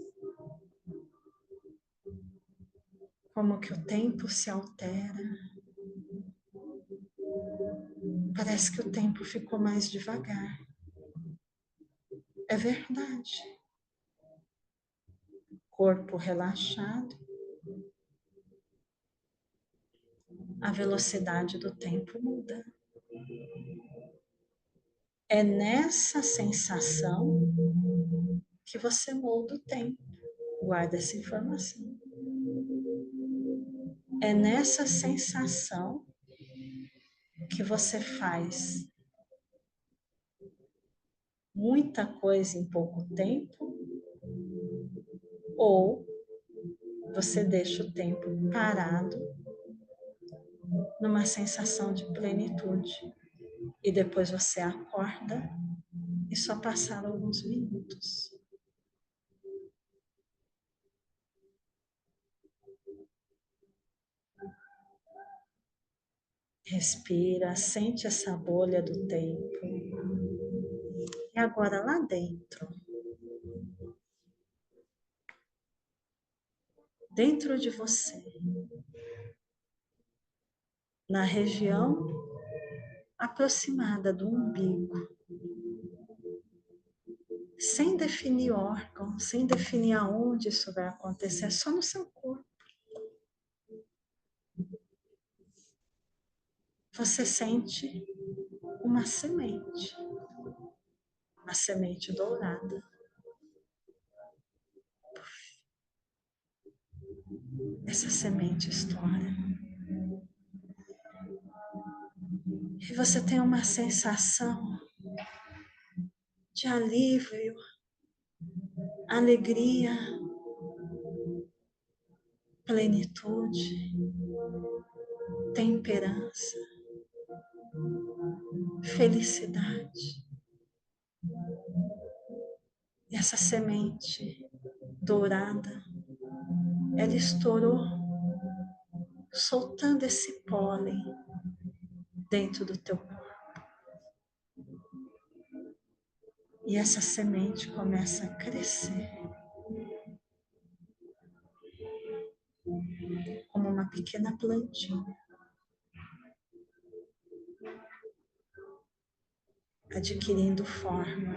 Como que o tempo se altera. Parece que o tempo ficou mais devagar. É verdade. Corpo relaxado. A velocidade do tempo muda. É nessa sensação que você muda o tempo. Guarda essa informação. É nessa sensação que você faz muita coisa em pouco tempo ou você deixa o tempo parado numa sensação de plenitude e depois você acorda e só passaram alguns minutos. Respira, sente essa bolha do tempo. E agora lá dentro, dentro de você, na região aproximada do umbigo, sem definir órgão, sem definir aonde isso vai acontecer, é só no seu corpo. Você sente uma semente dourada. Essa semente estoura. E você tem uma sensação de alívio, alegria, plenitude, temperança, felicidade. E essa semente dourada, ela estourou, soltando esse pólen dentro do teu corpo. E essa semente começa a crescer como uma pequena plantinha, adquirindo forma,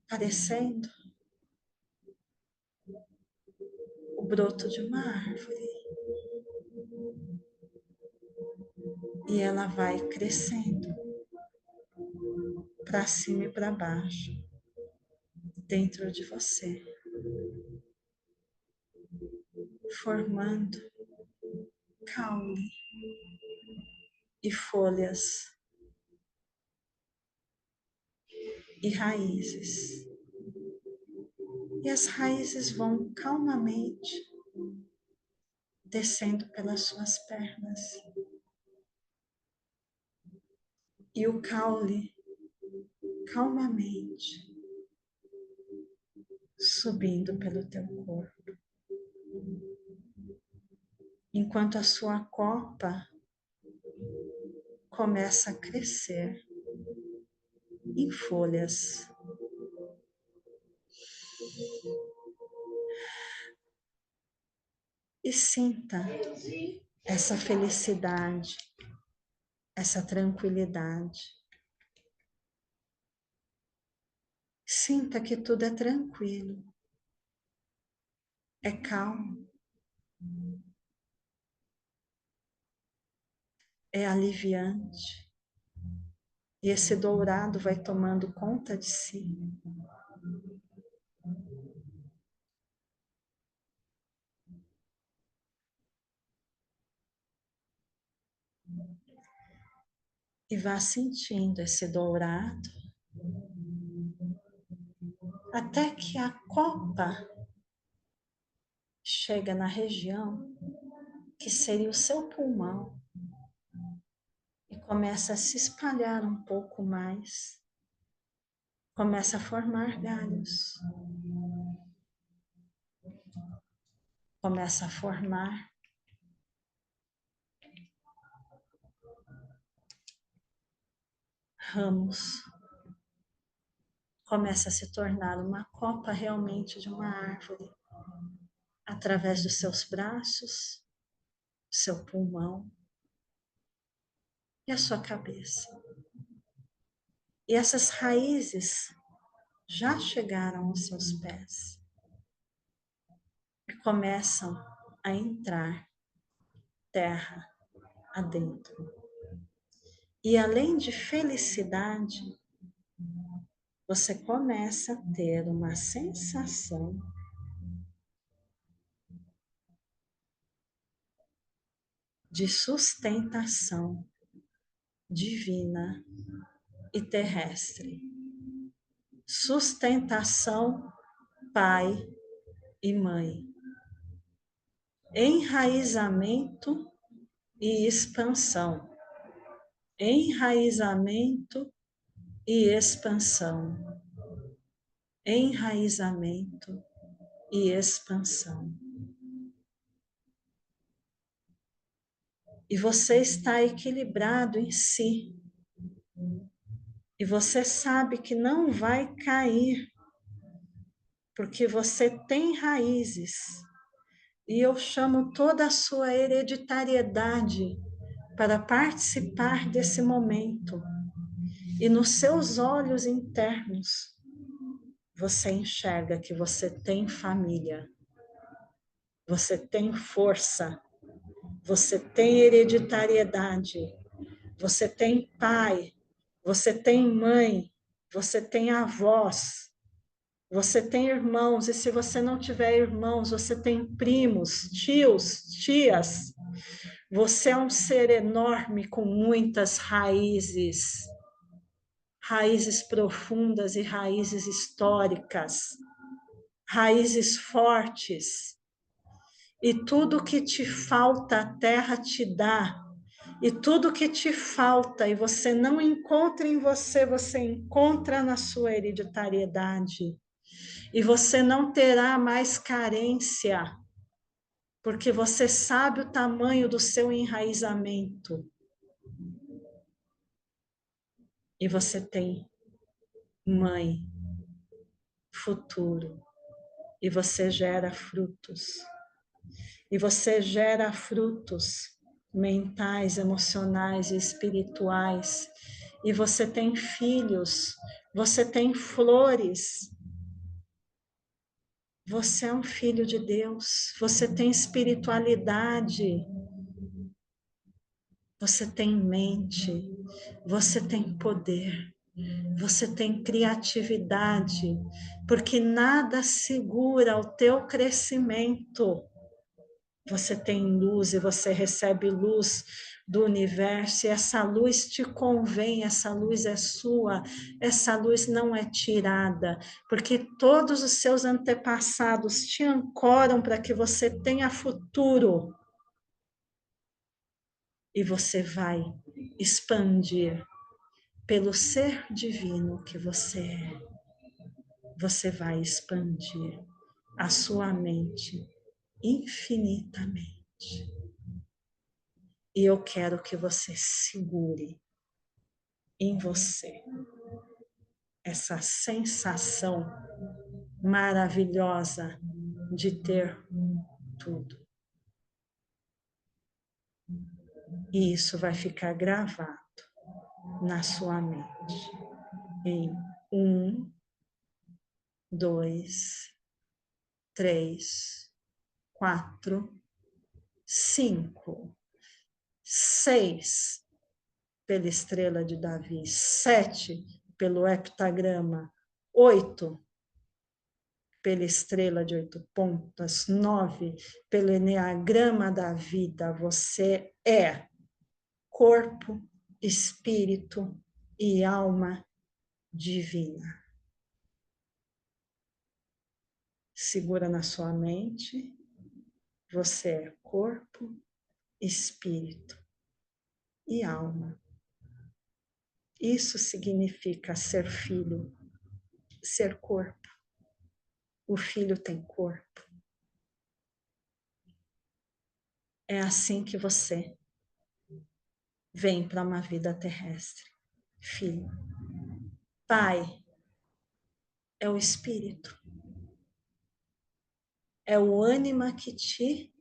parecendo o broto de uma árvore. E ela vai crescendo para cima e para baixo, dentro de você, formando caule e folhas e raízes. E as raízes vão calmamente descendo pelas suas pernas. E o caule, calmamente, subindo pelo teu corpo. Enquanto a sua copa começa a crescer em folhas. E sinta essa felicidade, essa tranquilidade. Sinta que tudo é tranquilo, é calmo, é aliviante. E esse dourado vai tomando conta de si. E vá sentindo esse dourado até que a copa chega na região que seria o seu pulmão e começa a se espalhar um pouco mais, começa a formar galhos, começa a formar ramos, começa a se tornar uma copa realmente de uma árvore, através dos seus braços, seu pulmão e a sua cabeça. E essas raízes já chegaram aos seus pés e começam a entrar terra adentro. E além de felicidade, você começa a ter uma sensação de sustentação divina e terrestre. Sustentação pai e mãe. Enraizamento e expansão. Enraizamento e expansão. Enraizamento e expansão. E você está equilibrado em si. E você sabe que não vai cair, porque você tem raízes. E eu chamo toda a sua hereditariedade para participar desse momento. E nos seus olhos internos, você enxerga que você tem família, você tem força, você tem hereditariedade, você tem pai, você tem mãe, você tem avós, você tem irmãos, e se você não tiver irmãos, você tem primos, tios, tias. Você é um ser enorme com muitas raízes, raízes profundas e raízes históricas, raízes fortes. E tudo que te falta, a terra te dá. E tudo que te falta e você não encontra em você, você encontra na sua hereditariedade. E você não terá mais carência, porque você sabe o tamanho do seu enraizamento. E você tem mãe, futuro. E você gera frutos. E você gera frutos mentais, emocionais e espirituais. E você tem filhos, você tem flores. Você é um filho de Deus, você tem espiritualidade, você tem mente, você tem poder, você tem criatividade, porque nada segura o teu crescimento. Você tem luz e você recebe luz do universo, e essa luz te convém, essa luz é sua, essa luz não é tirada, porque todos os seus antepassados te ancoram para que você tenha futuro, e você vai expandir pelo ser divino que você é, você vai expandir a sua mente infinitamente. E eu quero que você segure em você essa sensação maravilhosa de ter tudo. E isso vai ficar gravado na sua mente em 1, 2, 3, 4, 5, 6 pela estrela de Davi, 7 pelo heptagrama, 8 pela estrela de 8 pontas, 9 pelo eneagrama da vida. Você é corpo, espírito e alma divina. Segura na sua mente. Você é corpo, espírito e alma. Isso significa ser filho, ser corpo. O filho tem corpo. É assim que você vem para uma vida terrestre. Filho. Pai é o espírito. É o ânima que te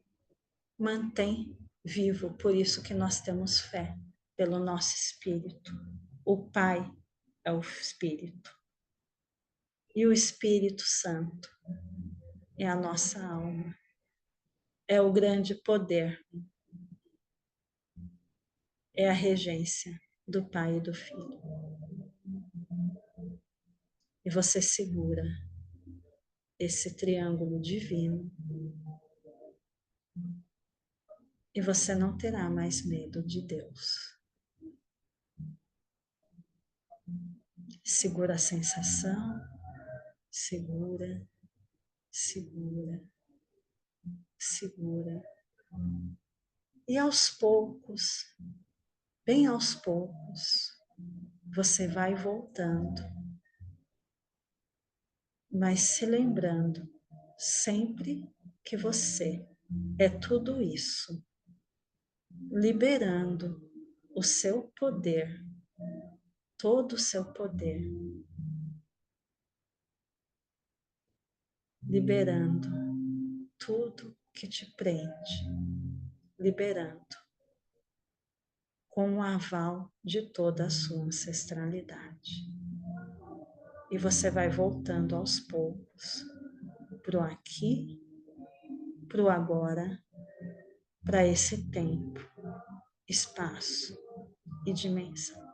mantém vivo. Por isso que nós temos fé, pelo nosso espírito. O Pai é o Espírito. E o Espírito Santo é a nossa alma. É o grande poder. É a regência do Pai e do Filho. E você segura esse triângulo divino. E você não terá mais medo de Deus. Segura a sensação. Segura, segura, segura. E aos poucos, bem aos poucos, você vai voltando, mas se lembrando sempre que você é tudo isso liberando o seu poder, todo o seu poder, liberando tudo que te prende, liberando com o aval de toda a sua ancestralidade. E você vai voltando aos poucos para o aqui, para o agora, para esse tempo, espaço e dimensão.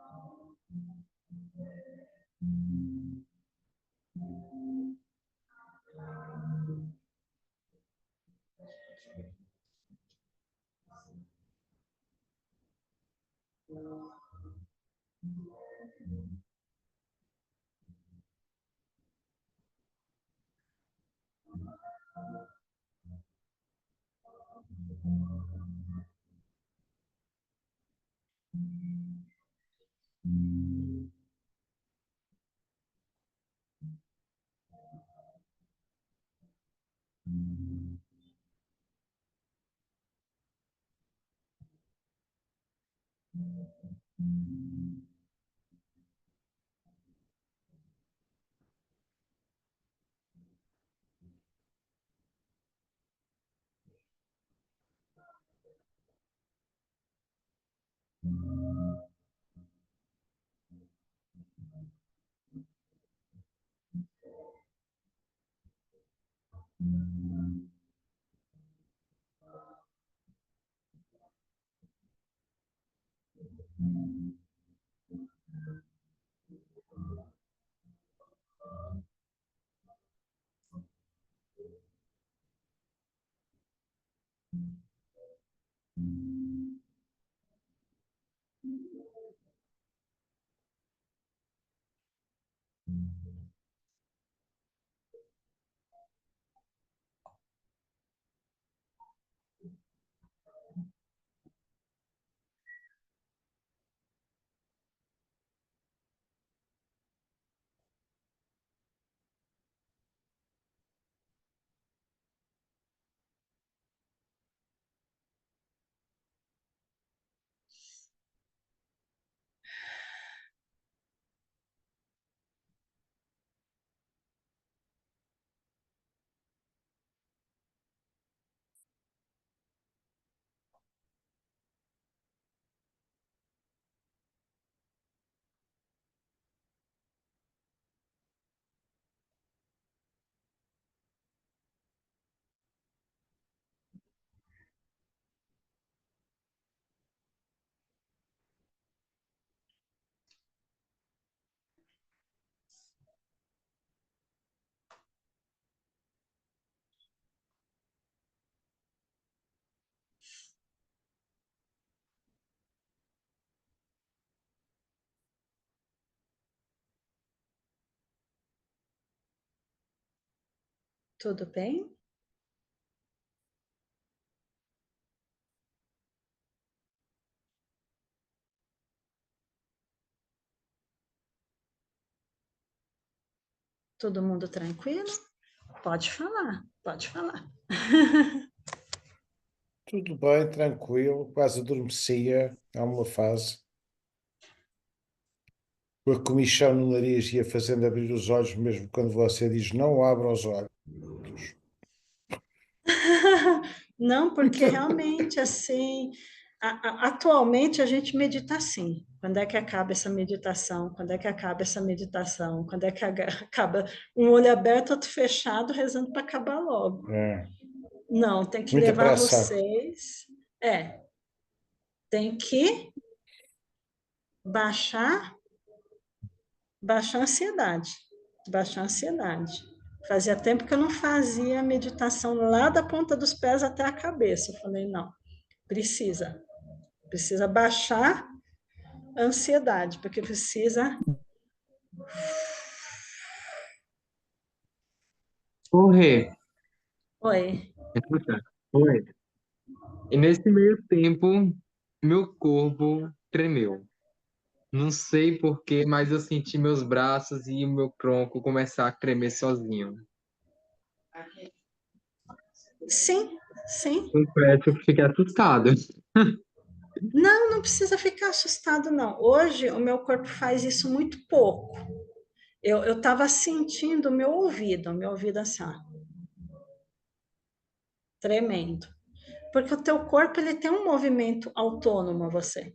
Tudo bem? Todo mundo tranquilo? Pode falar, pode falar. Tudo bem, tranquilo, quase adormecia, há uma fase. Com a comichão no nariz ia fazendo abrir os olhos, mesmo quando você diz não abra os olhos. Não, porque realmente, assim, atualmente a gente medita assim. Quando é que acaba essa meditação? Quando é que acaba essa meditação? Quando é que acaba um olho aberto, outro fechado, rezando para acabar logo? É, Não, tem que muita levar pressa. vocês. É, tem que baixar, baixar a ansiedade. Baixar a ansiedade. Fazia tempo que eu não fazia meditação lá da ponta dos pés até a cabeça. Eu falei, não, precisa. Precisa baixar a ansiedade, porque precisa. Correr. Oi. Escuta. Oi. E nesse meio tempo, meu corpo tremeu. Não sei por quê, mas eu senti meus braços e o meu tronco começar a tremer sozinho. Sim, sim. Confesso que fiquei assustado. Não, não precisa ficar assustado, não. Hoje o meu corpo faz isso muito pouco. Eu estava sentindo o meu ouvido assim, ó, tremendo. Porque o teu corpo ele tem um movimento autônomo a você.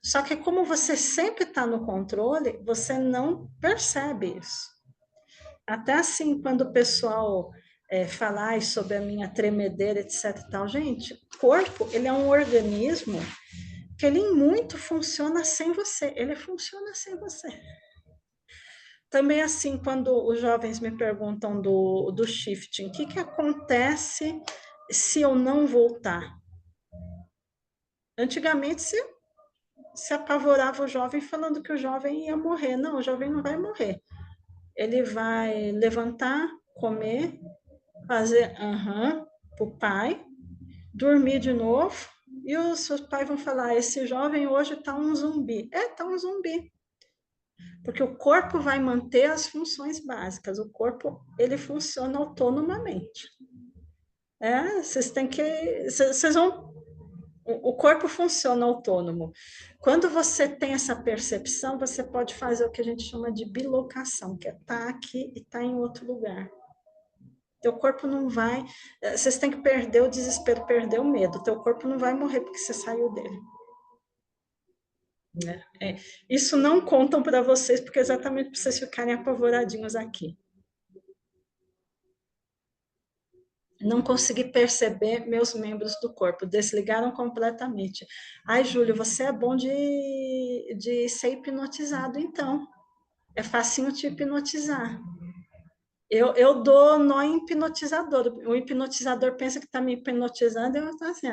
Só que como você sempre está no controle, você não percebe isso. Até assim, quando o pessoal falar sobre a minha tremedeira, etc e tal, gente, o corpo, ele é um organismo que ele muito funciona sem você, ele funciona sem você. Também assim, quando os jovens me perguntam do shifting, o que, que acontece se eu não voltar? Antigamente se apavorava o jovem falando que o jovem ia morrer. Não, o jovem não vai morrer. Ele vai levantar, comer, fazer aham para o pai, dormir de novo, e os seus pais vão falar: esse jovem hoje está um zumbi. É, está um zumbi. Porque o corpo vai manter as funções básicas, o corpo ele funciona autonomamente. Vocês têm que. Vocês vão. O corpo funciona autônomo. Quando você tem essa percepção, você pode fazer o que a gente chama de bilocação, que é estar aqui e estar em outro lugar. Teu corpo não vai. Vocês têm que perder o desespero, perder o medo. Teu corpo não vai morrer porque você saiu dele. Isso não contam para vocês, porque é exatamente para vocês ficarem apavoradinhos aqui. Não consegui perceber meus membros do corpo, desligaram completamente. Ai, Júlio, você é bom de ser hipnotizado, então. É facinho te hipnotizar. Eu dou nó em hipnotizador. O hipnotizador pensa que está me hipnotizando, eu estou assim,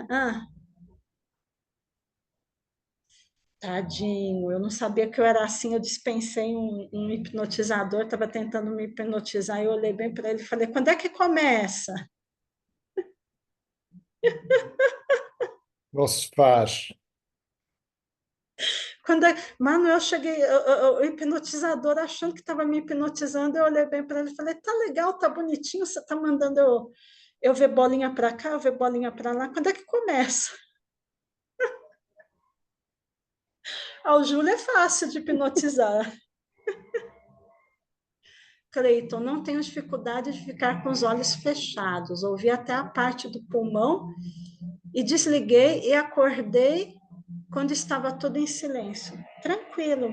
tadinho, eu não sabia que eu era assim, eu dispensei um hipnotizador, estava tentando me hipnotizar, eu olhei bem para ele e falei, quando é que começa? Não se faz. Mano, eu cheguei, o hipnotizador achando que estava me hipnotizando, eu olhei bem para ele e falei, tá legal, tá bonitinho, você tá mandando eu ver bolinha para cá, eu ver bolinha para lá, quando é que começa? O Júlio é fácil de hipnotizar. Cleiton, não tenho dificuldade de ficar com os olhos fechados, ouvi até a parte do pulmão e desliguei e acordei quando estava tudo em silêncio. Tranquilo.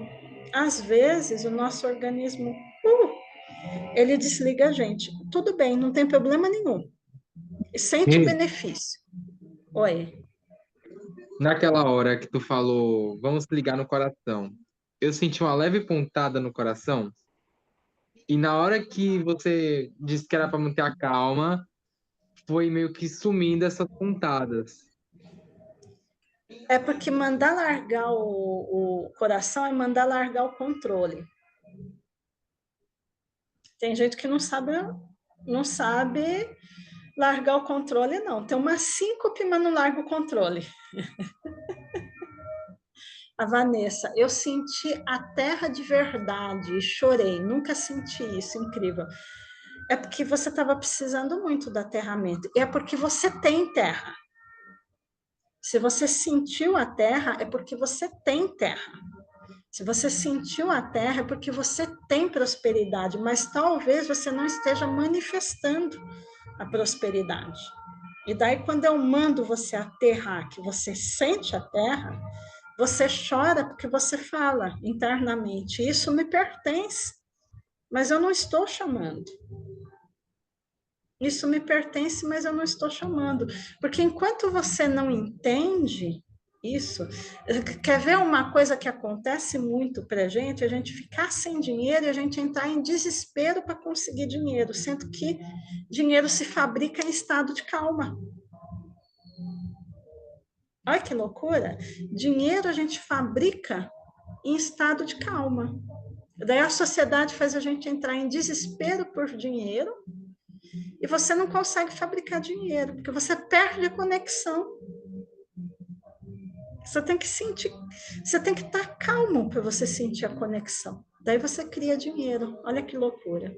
Às vezes o nosso organismo ele desliga a gente. Tudo bem, não tem problema nenhum. Sente o Ei, benefício. Oi. naquela hora que tu falou, vamos ligar no coração, eu senti uma leve pontada no coração, e na hora que você disse que era para manter a calma, foi meio que sumindo essas pontadas. É porque mandar largar o coração é mandar largar o controle. Tem gente que não sabe largar o controle, não. Tem uma síncope, mas não larga o controle. A Vanessa, eu senti a terra de verdade e chorei. Nunca senti isso, incrível. É porque você estava precisando muito do aterramento. E é porque você tem terra. Se você sentiu a terra, é porque você tem terra. Se você sentiu a terra, é porque você tem prosperidade, mas talvez você não esteja manifestando a prosperidade. E daí, quando eu mando você aterrar, que você sente a terra, você chora porque você fala internamente: isso me pertence, mas eu não estou chamando. Isso me pertence, mas eu não estou chamando. Porque enquanto você não entende isso, quer ver uma coisa que acontece muito para a gente ficar sem dinheiro e a gente entrar em desespero para conseguir dinheiro, sendo que dinheiro se fabrica em estado de calma. Olha que loucura! Dinheiro a gente fabrica em estado de calma. Daí a sociedade faz a gente entrar em desespero por dinheiro e você não consegue fabricar dinheiro, porque você perde a conexão. Você tem que sentir, você tem que estar calmo para você sentir a conexão. Daí você cria dinheiro. Olha que loucura.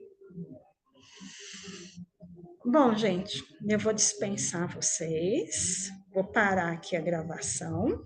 Bom, gente, eu vou dispensar vocês. Vou parar aqui a gravação.